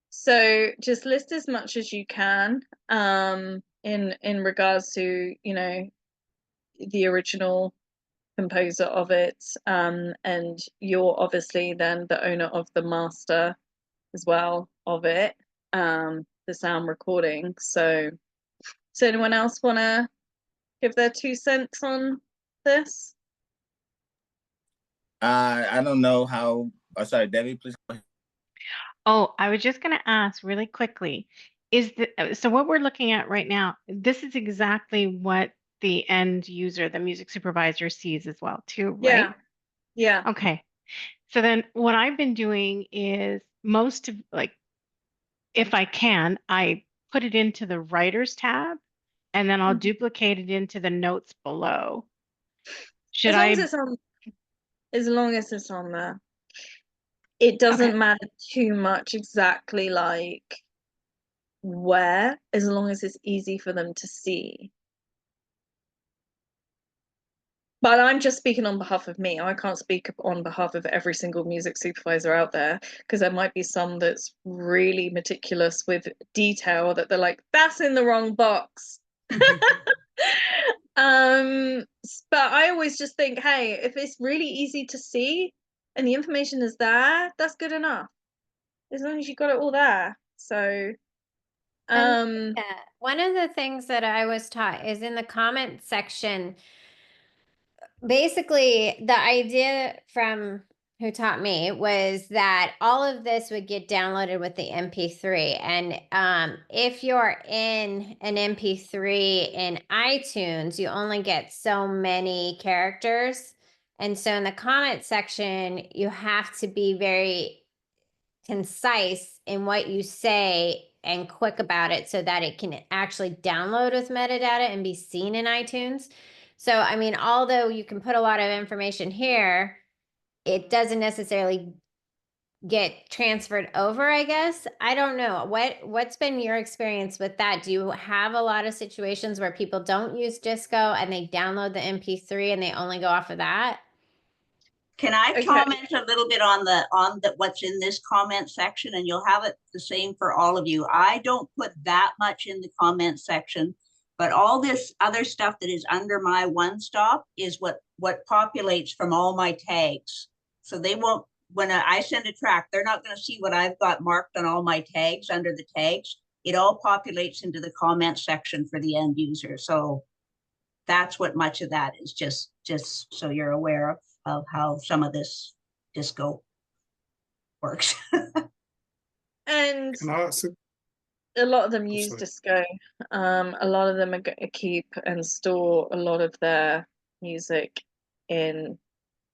So just list as much as you can in regards to, you know, the original composer of it, and you're obviously then the owner of the master as well of it, the sound recording. So does anyone else want to give their 2 cents on this? I don't know how. Sorry, Debbie, please go ahead. Oh, I was just going to ask really quickly, so what we're looking at right now, this is exactly what the end user, the music supervisor sees as well too, right? Yeah. Okay. So then what I've been doing is most of if I can, I put it into the writers tab and then I'll duplicate it into the notes below. Should As long as I? it's on, as long as it's on there. It doesn't Okay. matter too much exactly like where, as long as it's easy for them to see. But I'm just speaking on behalf of me. I can't speak on behalf of every single music supervisor out there, because there might be some that's really meticulous with detail that they're like, that's in the wrong box. But I always just think, hey, if it's really easy to see and the information is there, that's good enough. As long as you got it all there. So And one of the things that I was taught is in the comment section. Basically, the idea from who taught me was that all of this would get downloaded with the MP3. And if you're in an MP3 in iTunes, you only get so many characters. And so in the comment section, you have to be very concise in what you say and quick about it so that it can actually download with metadata and be seen in iTunes. So, I mean, although you can put a lot of information here, it doesn't necessarily get transferred over, I guess. I don't know. What's been your experience with that? Do you have a lot of situations where people don't use Disco and they download the MP3 and they only go off of that? Can I Okay. comment a little bit on the what's in this comment section, and you'll have it the same for all of you. I don't put that much in the comment section, but all this other stuff that is under my one stop is what populates from all my tags. So they won't, when I send a track, they're not going to see what I've got marked on all my tags under the tags. It all populates into the comment section for the end user. So that's what much of that is, just so you're aware of how some of this Disco works. And Can I ask a lot of them Oh, use sorry. Disco. A lot of them keep and store a lot of their music in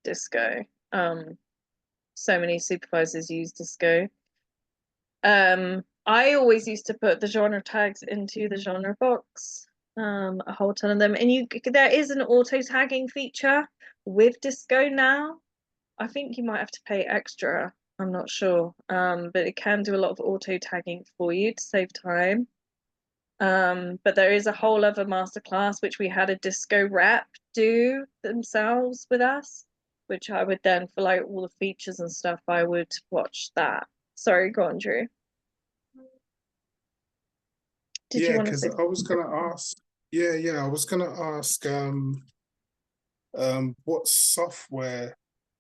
Disco. So many supervisors use Disco. I always used to put the genre tags into the genre box, a whole ton of them. And there is an auto tagging feature with Disco now. I think you might have to pay extra. I'm not sure. But it can do a lot of auto tagging for you to save time. But there is a whole other masterclass which we had a Disco rep do themselves with us, which I would then, for like all the features and stuff, I would watch that. Sorry, go on, Drew. Did you Yeah, want to because say? I was gonna ask. Yeah, I was gonna ask. What software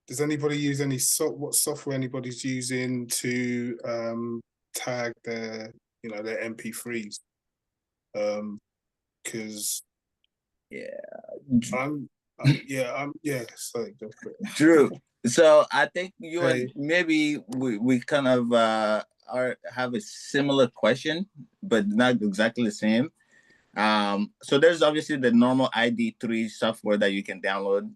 does anybody use? What software anybody's using to tag their their MP3s? Because Yeah. I'm yeah. Sorry, go for it. True. So I think you and Hey. maybe we kind of have a similar question, but not exactly the same. So there's obviously the normal ID3 software that you can download,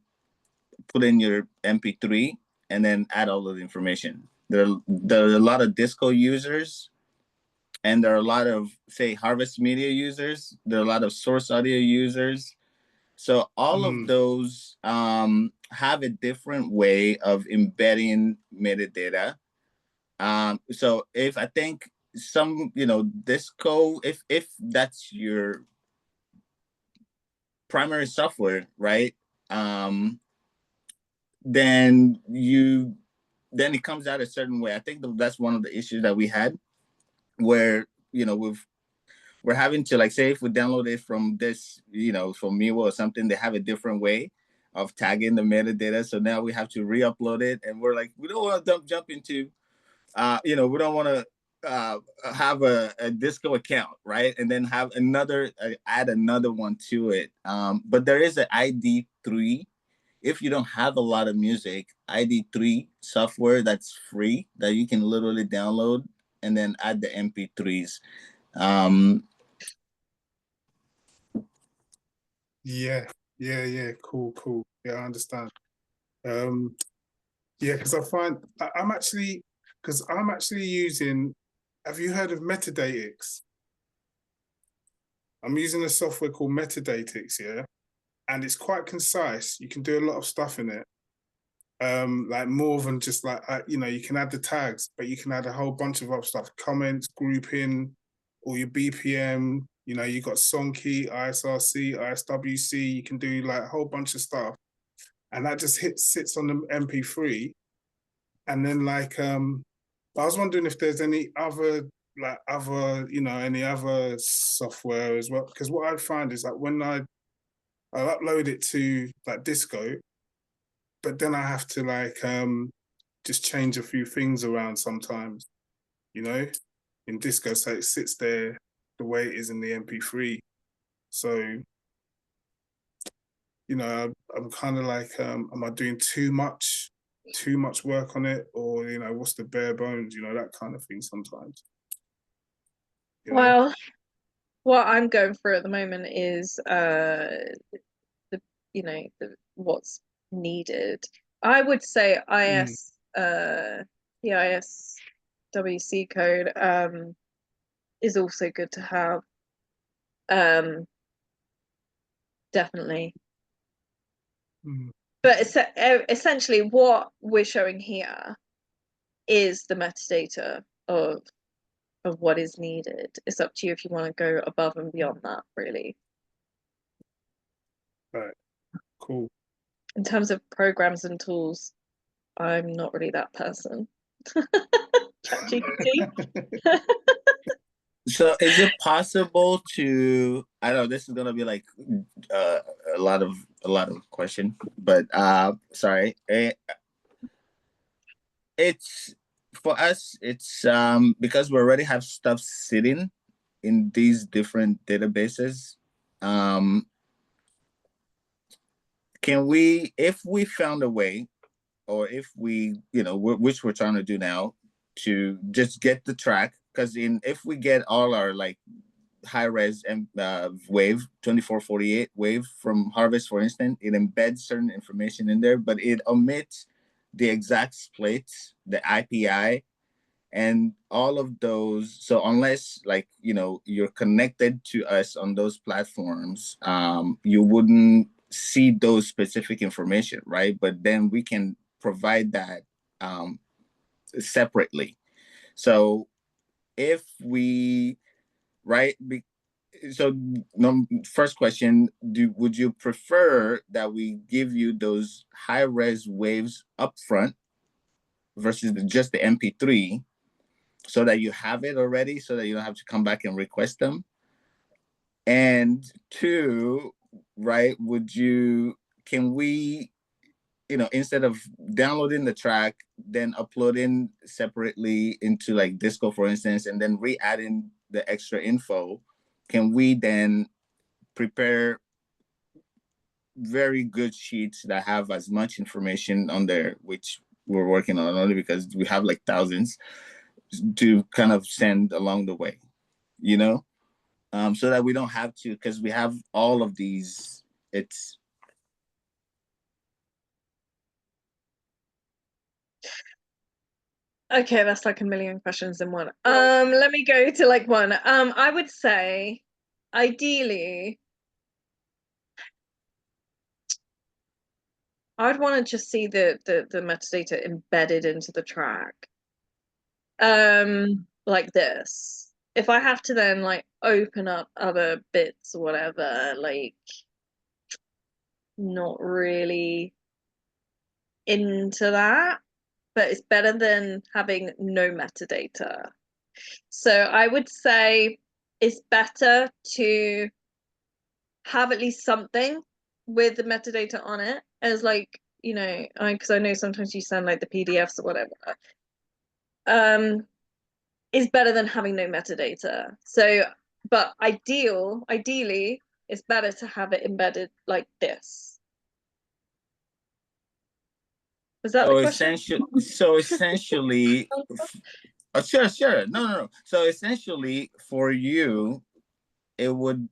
put in your MP3, and then add all of the information. There are a lot of Disco users, and there are a lot of, say, Harvest Media users. There are a lot of Source Audio users. So all of those have a different way of embedding metadata. So if I think some, Disco, if that's your primary software, right? Um, then it comes out a certain way. I think that's one of the issues that we had, where we're having to, like, say if we download it from this, from Miwa or something, they have a different way of tagging the metadata. So now we have to re-upload it, and we're like, we don't want to jump into, we don't want to have a Disco account, right? And then have add another one to it. But there is an ID3. If you don't have a lot of music, ID3 software that's free that you can literally download and then add the MP3s. Yeah, cool. Yeah, I understand. Yeah, because I'm actually using. Have you heard of Metadatix? I'm using a software called Metadatix, yeah, and it's quite concise. You can do a lot of stuff in it. Like more than just like you can add the tags, but you can add a whole bunch of other stuff: comments, grouping, or your BPM. You got song key, ISRC, ISWC. You can do like a whole bunch of stuff, and that just sits on the MP3. And then I was wondering if there's any other any other software as well, because what I'd find is that when I upload it to like Disco, but then I have to just change a few things around sometimes, in Disco, so it sits there the way it is in the MP3. So, I'm kind of like, am I doing too much work on it, or what's the bare bones, that kind of thing sometimes. Well, what I'm going through at the moment is what's needed. I would say the ISWC code is also good to have. Definitely. But essentially what we're showing here is the metadata of what is needed. It's up to you if you want to go above and beyond that, really. Right. Cool. In terms of programs and tools, I'm not really that person. ChatGPT. So is it possible to, I know this is gonna be like a lot of question, but sorry. It's for us, it's because we already have stuff sitting in these different databases. Can we, if we found a way, or if we, which we're trying to do now, to just get the track, because if we get all our like high res and wave 2448 wave from Harvest, for instance, it embeds certain information in there, but it omits the exact splits, the IPI, and all of those. So unless you're connected to us on those platforms, you wouldn't see those specific information, right? But then we can provide that separately. So if we, right, so first question, would you prefer that we give you those high res waves upfront versus just the MP3, so that you have it already, so that you don't have to come back and request them? And two, right, can we, instead of downloading the track, then uploading separately into like Disco, for instance, and then re-adding the extra info, can we then prepare very good sheets that have as much information on there, which we're working on only because we have like thousands to kind of send along the way, so that we don't have to, because we have all of these. It's Okay, that's like a million questions in one. Let me go to like one. I would say ideally I'd want to just see the metadata embedded into the track. like this, if I have to then like open up other bits or whatever, like not really into that, but it's better than having no metadata. So I would say it's better to have at least something with the metadata on it, as like, you know, because I know sometimes you send like the PDFs or whatever. Is better than having no metadata. So, but ideally, it's better to have it embedded like this. Was that the question? So essentially, sure. No. So essentially, for you, it would,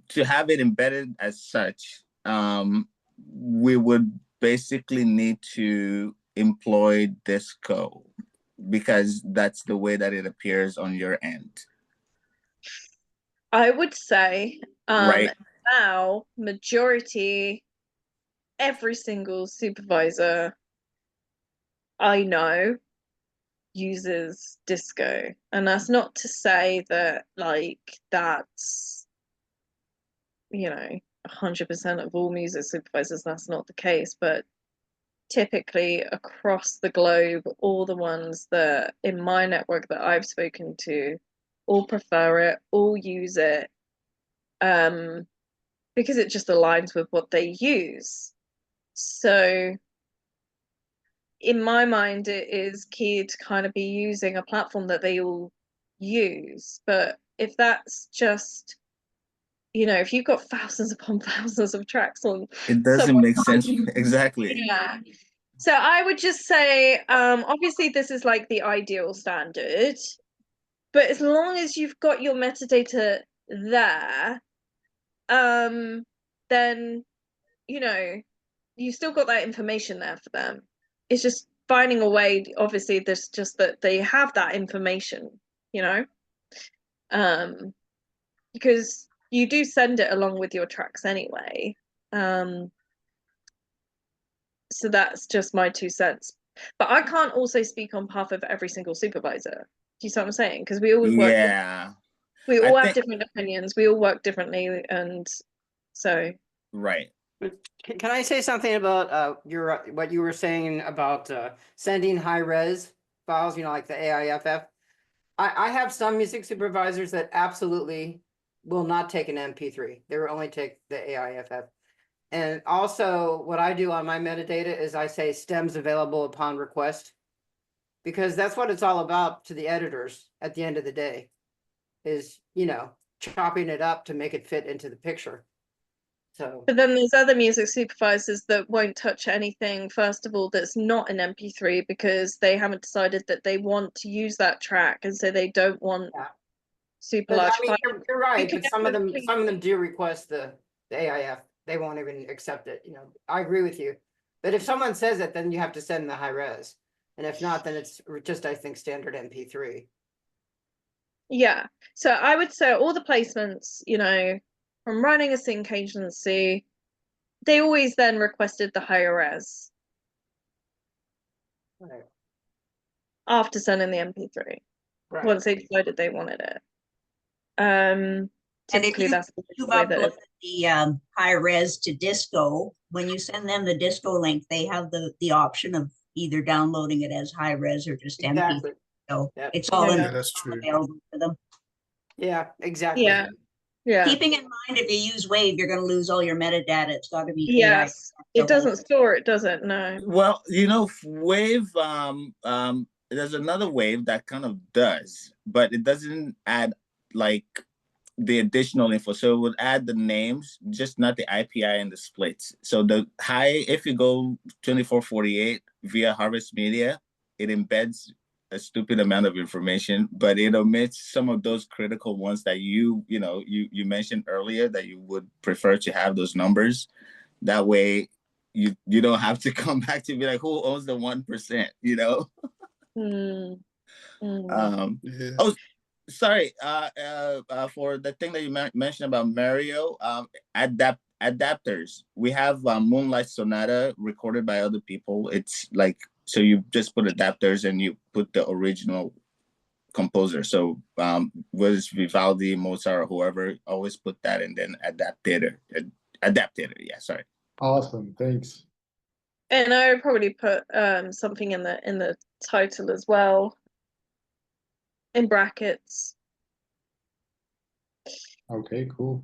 to have it embedded as such, we would basically need to employ Disco because that's the way that it appears on your end. I would say Right. now majority, every single supervisor I know uses Disco, and that's not to say that like that's, you know, 100% of all music supervisors, that's not the case, but typically across the globe, all the ones that in my network that I've spoken to all prefer it, all use it, because it just aligns with what they use. So in my mind, it is key to kind of be using a platform that they all use. But if that's just, you know, if you've got thousands upon thousands of tracks on, It doesn't make sense. Exactly. yeah. So I would just say, obviously this is like the ideal standard, but as long as you've got your metadata there, then, you know, you still got that information there for them. It's just finding a way, obviously, there's just that they have that information, you know, because you do send it along with your tracks anyway. So that's just my 2 cents. But I can't also speak on behalf of every single supervisor. Do you see what I'm saying? Because we all work, Yeah. we I all have think, different opinions. We all work differently, and so right. Can I say something about your what you were saying about sending high res files? You know, like the AIFF. I have some music supervisors that absolutely will not take an MP3. They will only take the AIFF. And also, what I do on my metadata is I say stems available upon request, because that's what it's all about to the editors at the end of the day, is, you know, chopping it up to make it fit into the picture. So, but then there's other music supervisors that won't touch anything, first of all, that's not an MP3 because they haven't decided that they want to use that track, and so they don't want yeah. super But large I mean, files. you're right, can but some of them do request the AIF. They won't even accept it, you know. I agree with you. But if someone says it, then you have to send the high res. And if not, then it's just, I think, standard MP3. Yeah. So I would say all the placements, you know, from running a sync agency, they always then requested the higher res Right. after sending the MP3 Right. once they decided they wanted it. And if Typically that's the you've way that uploaded the high res to Disco, when you send them the Disco link, they have the option of either downloading it as high res or just MP3. Exactly. So Yep. it's all Yeah. Yeah, that's true. available for them. Yeah, exactly. Yeah. Yeah. Keeping in mind, if you use Wave, you're going to lose all your metadata. It's got to be AI. Yes. It doesn't store it, does it? No. Well, you know, Wave, there's another Wave that kind of does, but it doesn't add like the additional info. So it would add the names, just not the IPI and the splits. So the high, if you go 2448 via Harvest Media, it embeds a stupid amount of information, but it omits some of those critical ones that you mentioned earlier that you would prefer to have those numbers. That way you don't have to come back to be like, who owns the 1%, you know? Mm. Mm. Yeah. Oh, sorry. For the thing that you mentioned about Mario, adapters. We have Moonlight Sonata recorded by other people. It's like, so you just put adapters and you put the original composer. So whether it's Vivaldi, Mozart, or whoever, always put that and then adapt theater. Yeah, sorry. Awesome, thanks. And I would probably put something in the title as well, in brackets. Okay, cool.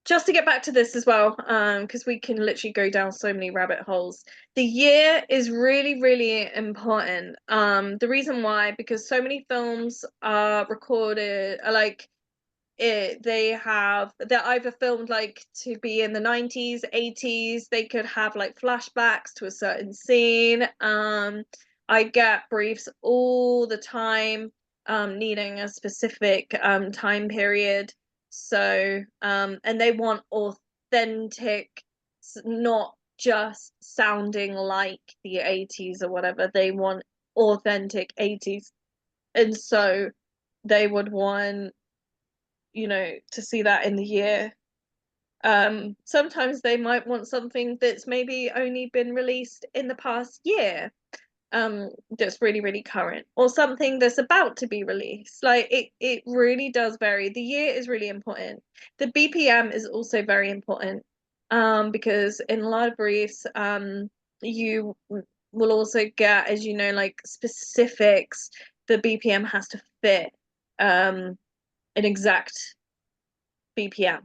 Just to get back to this as well, because we can literally go down so many rabbit holes. The year is really, really important. The reason why, because so many films are recorded, they're either filmed like to be in the 90s, 80s. They could have like flashbacks to a certain scene. I get briefs all the time, needing a specific time period. So and they want authentic, not just sounding like the 80s or whatever. They want authentic 80s. And so they would want, to see that in the year. Sometimes they might want something that's maybe only been released in the past year, that's really, really current, or something that's about to be released. Like it really does vary. The year is really important. The BPM is also very important, because in a lot of briefs, you will also get, as you know, like specifics. The BPM has to fit an exact BPM.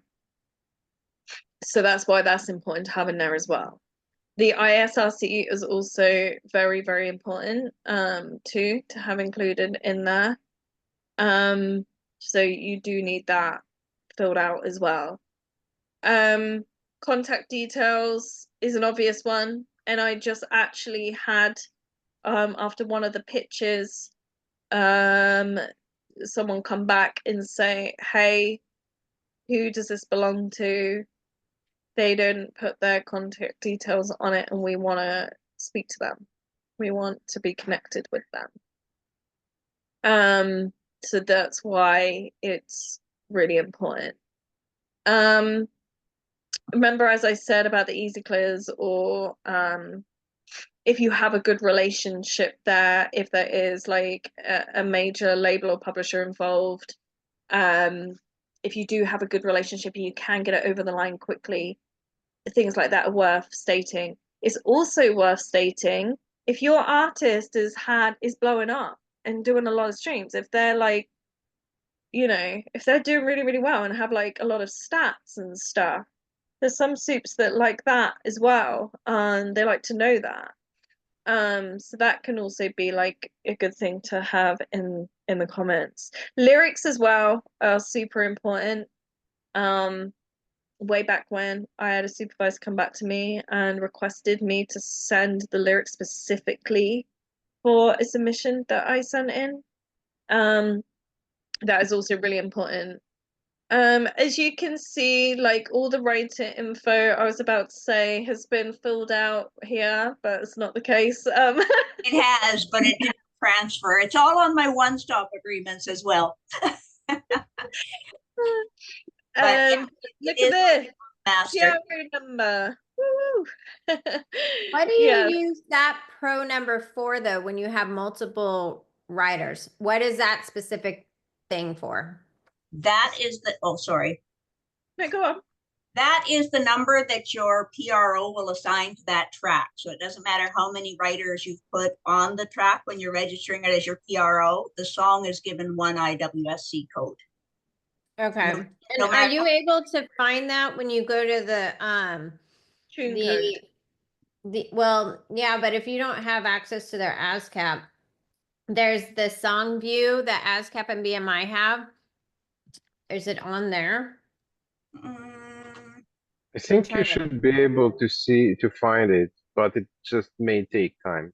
So that's why that's important to have in there as well. The ISRC is also very, very important too, to have included in there. So you do need that filled out as well. Contact details is an obvious one, and I just actually had, after one of the pitches, someone come back and say, hey, who does this belong to? They didn't put their contact details on it, and we want to speak to them. We want to be connected with them. So that's why it's really important. Remember, as I said about the easy clears, or if you have a good relationship there, if there is like a major label or publisher involved, if you do have a good relationship, you can get it over the line quickly. Things like that are worth stating. It's also worth stating if your artist is blowing up and doing a lot of streams, if they're like, if they're doing really, really well and have like a lot of stats and stuff. There's some soups that like that as well, and they like to know that. So that can also be like a good thing to have in the comments. Lyrics as well are super important. Way back when, I had a supervisor come back to me and requested me to send the lyrics specifically for a submission that I sent in. That is also really important. As you can see, like all the writer info I was about to say has been filled out here, but it's not the case. It has, but it didn't transfer. It's all on my one-stop agreements as well. Yeah, look at this. Master. PRO number. Woo! What do you Yeah. use that pro number for, though, when you have multiple writers? What is that specific thing for? That is sorry. No, go on. That is the number that your PRO will assign to that track. So it doesn't matter how many writers you've put on the track when you're registering it as your PRO, the song is given one IWSC code. Okay. No And are you able to find that when you go to the Tune code? Well, yeah, but if you don't have access to their ASCAP, there's the song view that ASCAP and BMI have. Is it on there? I think you should be able to find it, but it just may take time.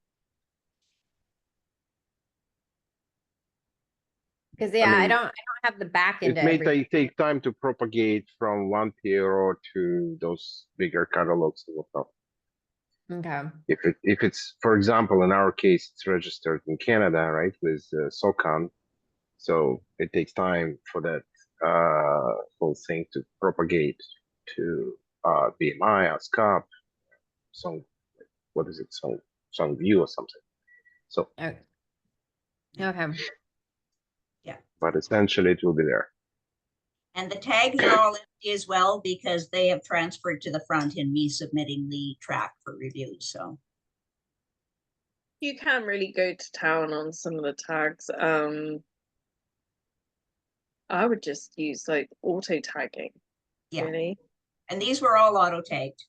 Because I don't have the back end. It may take time to propagate from one PRO to those bigger catalogs and whatnot. Okay. If it's, for example, in our case, it's registered in Canada, right, with SOCAN, so it takes time for that whole thing to propagate to BMI, ASCAP, song, what is it, song view or something. So Okay. But essentially it will be there. And the tags are all empty as well because they have transferred to the front in me submitting the track for review. So You can really go to town on some of the tags. I would just use like auto tagging. yeah, Really. and these were all auto tagged,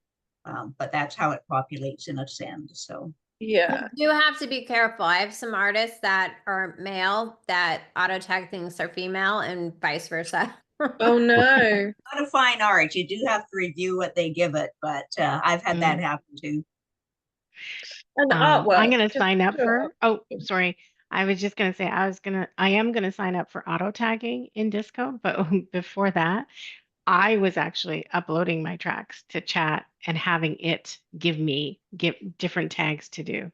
but that's how it populates in a send. So Yeah. You do have to be careful. I have some artists that are male that auto tag things are female and vice versa. Oh no. not a fine art. You do have to review what they give it, but I've had that happen too. And I'm artwork. going to sign up Sure. for, oh, sorry. I was just going to say, I am going to sign up for auto tagging in Disco, but before that, I was actually uploading my tracks to chat and having it give different tags to do.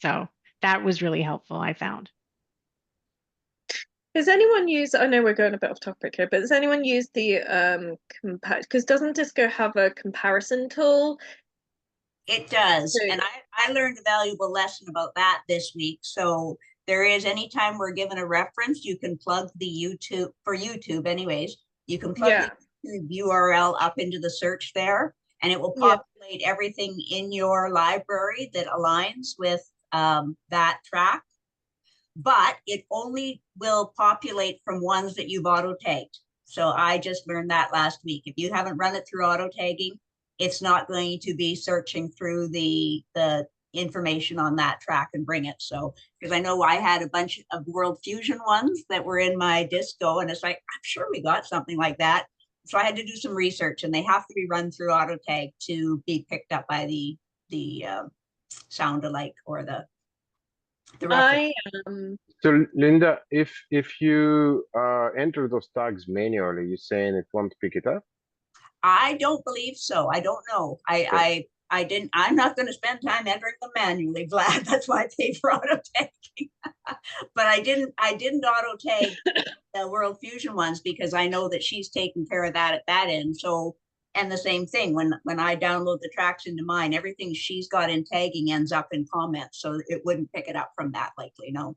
So that was really helpful, I found. Does anyone use, I know we're going a bit off topic here, but does anyone use the because doesn't Disco have a comparison tool? It does. So- And I learned a valuable lesson about that this week. So there is, anytime we're given a reference, you can plug the YouTube, for YouTube anyways, you can plug Yeah. the URL up into the search there, and it will Yeah. populate everything in your library that aligns with that track. But it only will populate from ones that you've auto tagged. So I just learned that last week. If you haven't run it through auto tagging, it's not going to be searching through the information on that track and bring it. So, because I know I had a bunch of World Fusion ones that were in my Disco, and it's like, I'm sure we got something like that. So I had to do some research, and they have to be run through auto tag to be picked up by the sound alike or the reference. So Linda, if you enter those tags manually, you're saying it won't pick it up? I don't believe so. I don't know. I didn't, I'm not going to spend time entering them manually, Vlad. That's why I paid for auto tagging. But I didn't auto tag the World Fusion ones because I know that she's taking care of that at that end. So, and the same thing when I download the tracks into mine, everything she's got in tagging ends up in comments. So it wouldn't pick it up from that likely, no.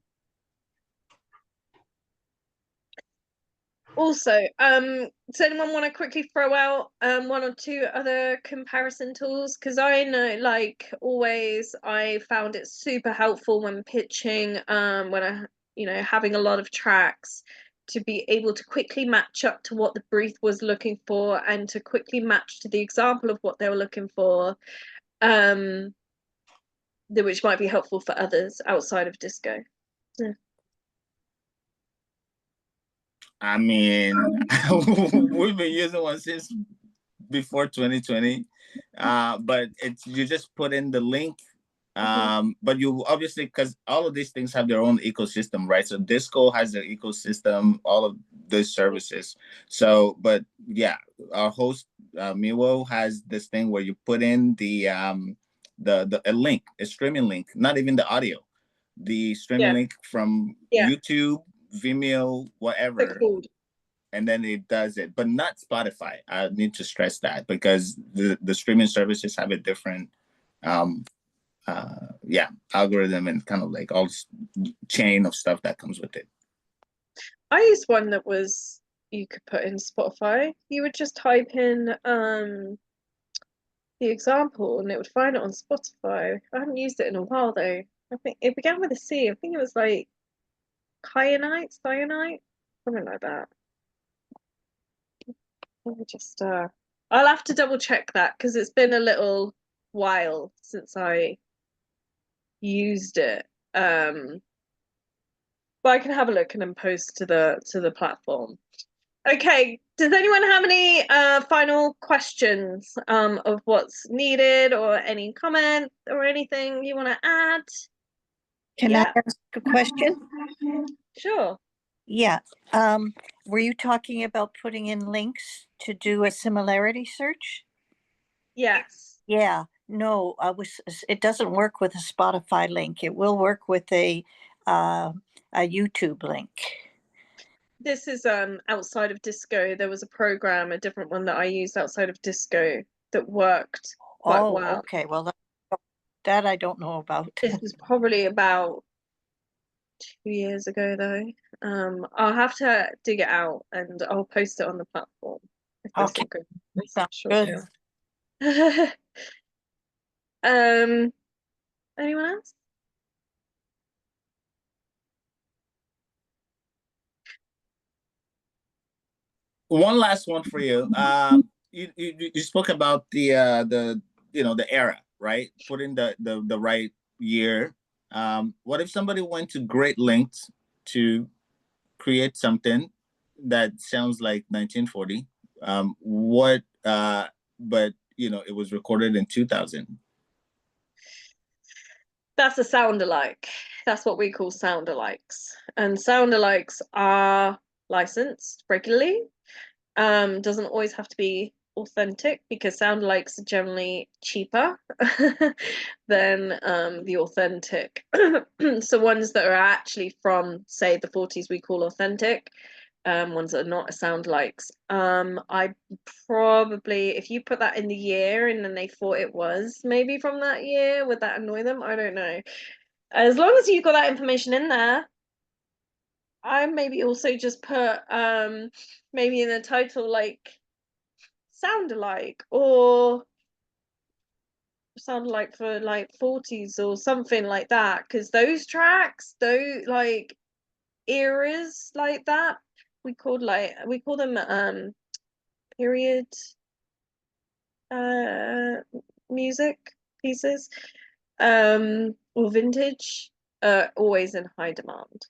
Also, does anyone want to quickly throw out one or two other comparison tools? Because I know, like always, I found it super helpful when pitching, when I, having a lot of tracks to be able to quickly match up to what the brief was looking for and to quickly match to the example of what they were looking for, which might be helpful for others outside of Disco. Yeah. I mean, we've been using one since before 2020, but you just put in the link, but you obviously, because all of these things have their own ecosystem, right? So Disco has their ecosystem, all of these services. So, but yeah, our host Miwo has this thing where you put in a link, a streaming link, not even the audio, the streaming link from YouTube, Vimeo, whatever, and then it does it, but not Spotify. I need to stress that because the streaming services have a different algorithm and kind of like all this chain of stuff that comes with it. I used one that was, you could put in Spotify. You would just type in the example and it would find it on Spotify. I haven't used it in a while though. I think it began with a C. I think it was like cyanite, something like that. Let me just I'll have to double check that because it's been a little while since I used it. But I can have a look and then post to the platform. Okay, does anyone have any final questions of what's needed or any comment or anything you want to add? Can I ask a question? Sure. Yeah. Were you talking about putting in links to do a similarity search? Yes. Yeah. No, it doesn't work with a Spotify link. It will work with a YouTube link. This is outside of Disco. There was a program, a different one that I used outside of Disco that worked quite well. Okay. Well, that I don't know about. This was probably about 2 years ago though. I'll have to dig it out and I'll post it on the platform. If this Okay. will go. Sounds Sure. good. Anyone else? One last one for you. You spoke about the the era, right? Put in the right year. What if somebody went to great lengths to create something that sounds like 1940? What but it was recorded in 2000. That's a sound alike. That's what we call sound alikes. And sound alikes are licensed regularly. Doesn't always have to be authentic because sound alikes are generally cheaper than the authentic. So ones that are actually from, say, the 40s we call authentic. Ones that are not sound likes. I probably, if you put that in the year and then they thought it was maybe from that year, would that annoy them? I don't know. As long as you got that information in there, I maybe also just put maybe in the title like sound alike or sound alike for like 40s or something like that, because those tracks, those like eras like that, we call them period music pieces or vintage, always in high demand.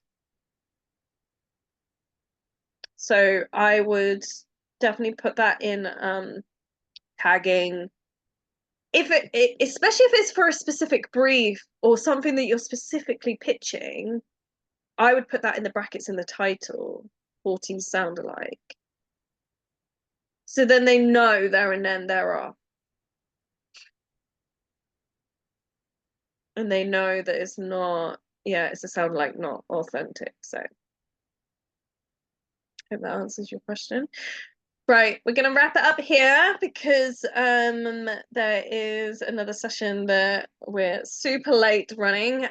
So I would definitely put that in tagging, if especially if it's for a specific brief or something that you're specifically pitching. I would put that in the brackets in the title, 40s sound alike. So then they know there and then there are. And they know that it's not, it's a sound like not authentic. So I hope that answers your question. Right, we're going to wrap it up here because there is another session that we're super late running,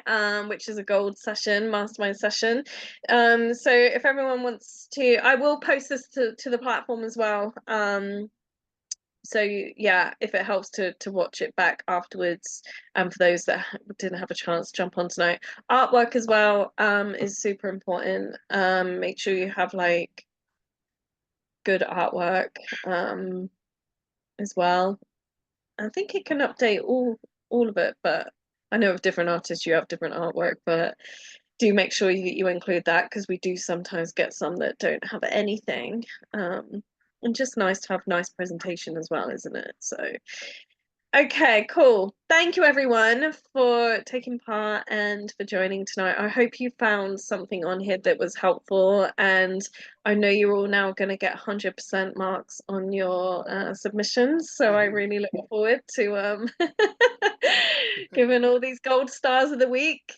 which is a gold session, mastermind session. So if everyone wants to, I will post this to the platform as well. So yeah, if it helps to watch it back afterwards, and for those that didn't have a chance to jump on tonight, artwork as well is super important. Make sure you have like good artwork as well. I think it can update all of it, but I know with different artists you have different artwork, but do make sure you include that because we do sometimes get some that don't have anything. And just nice to have nice presentation as well, isn't it? So okay, cool. Thank you everyone for taking part and for joining tonight. I hope you found something on here that was helpful, and I know you're all now going to get 100% marks on your submissions. So I really look forward to giving all these gold stars of the week.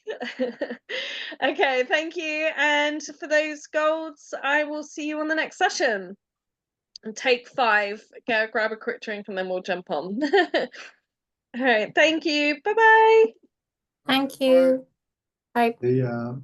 Okay, thank you. And for those golds, I will see you on the next session. And take 5, grab a quick drink, and then we'll jump on. All right, thank you. Bye-bye. Thank you. Bye. The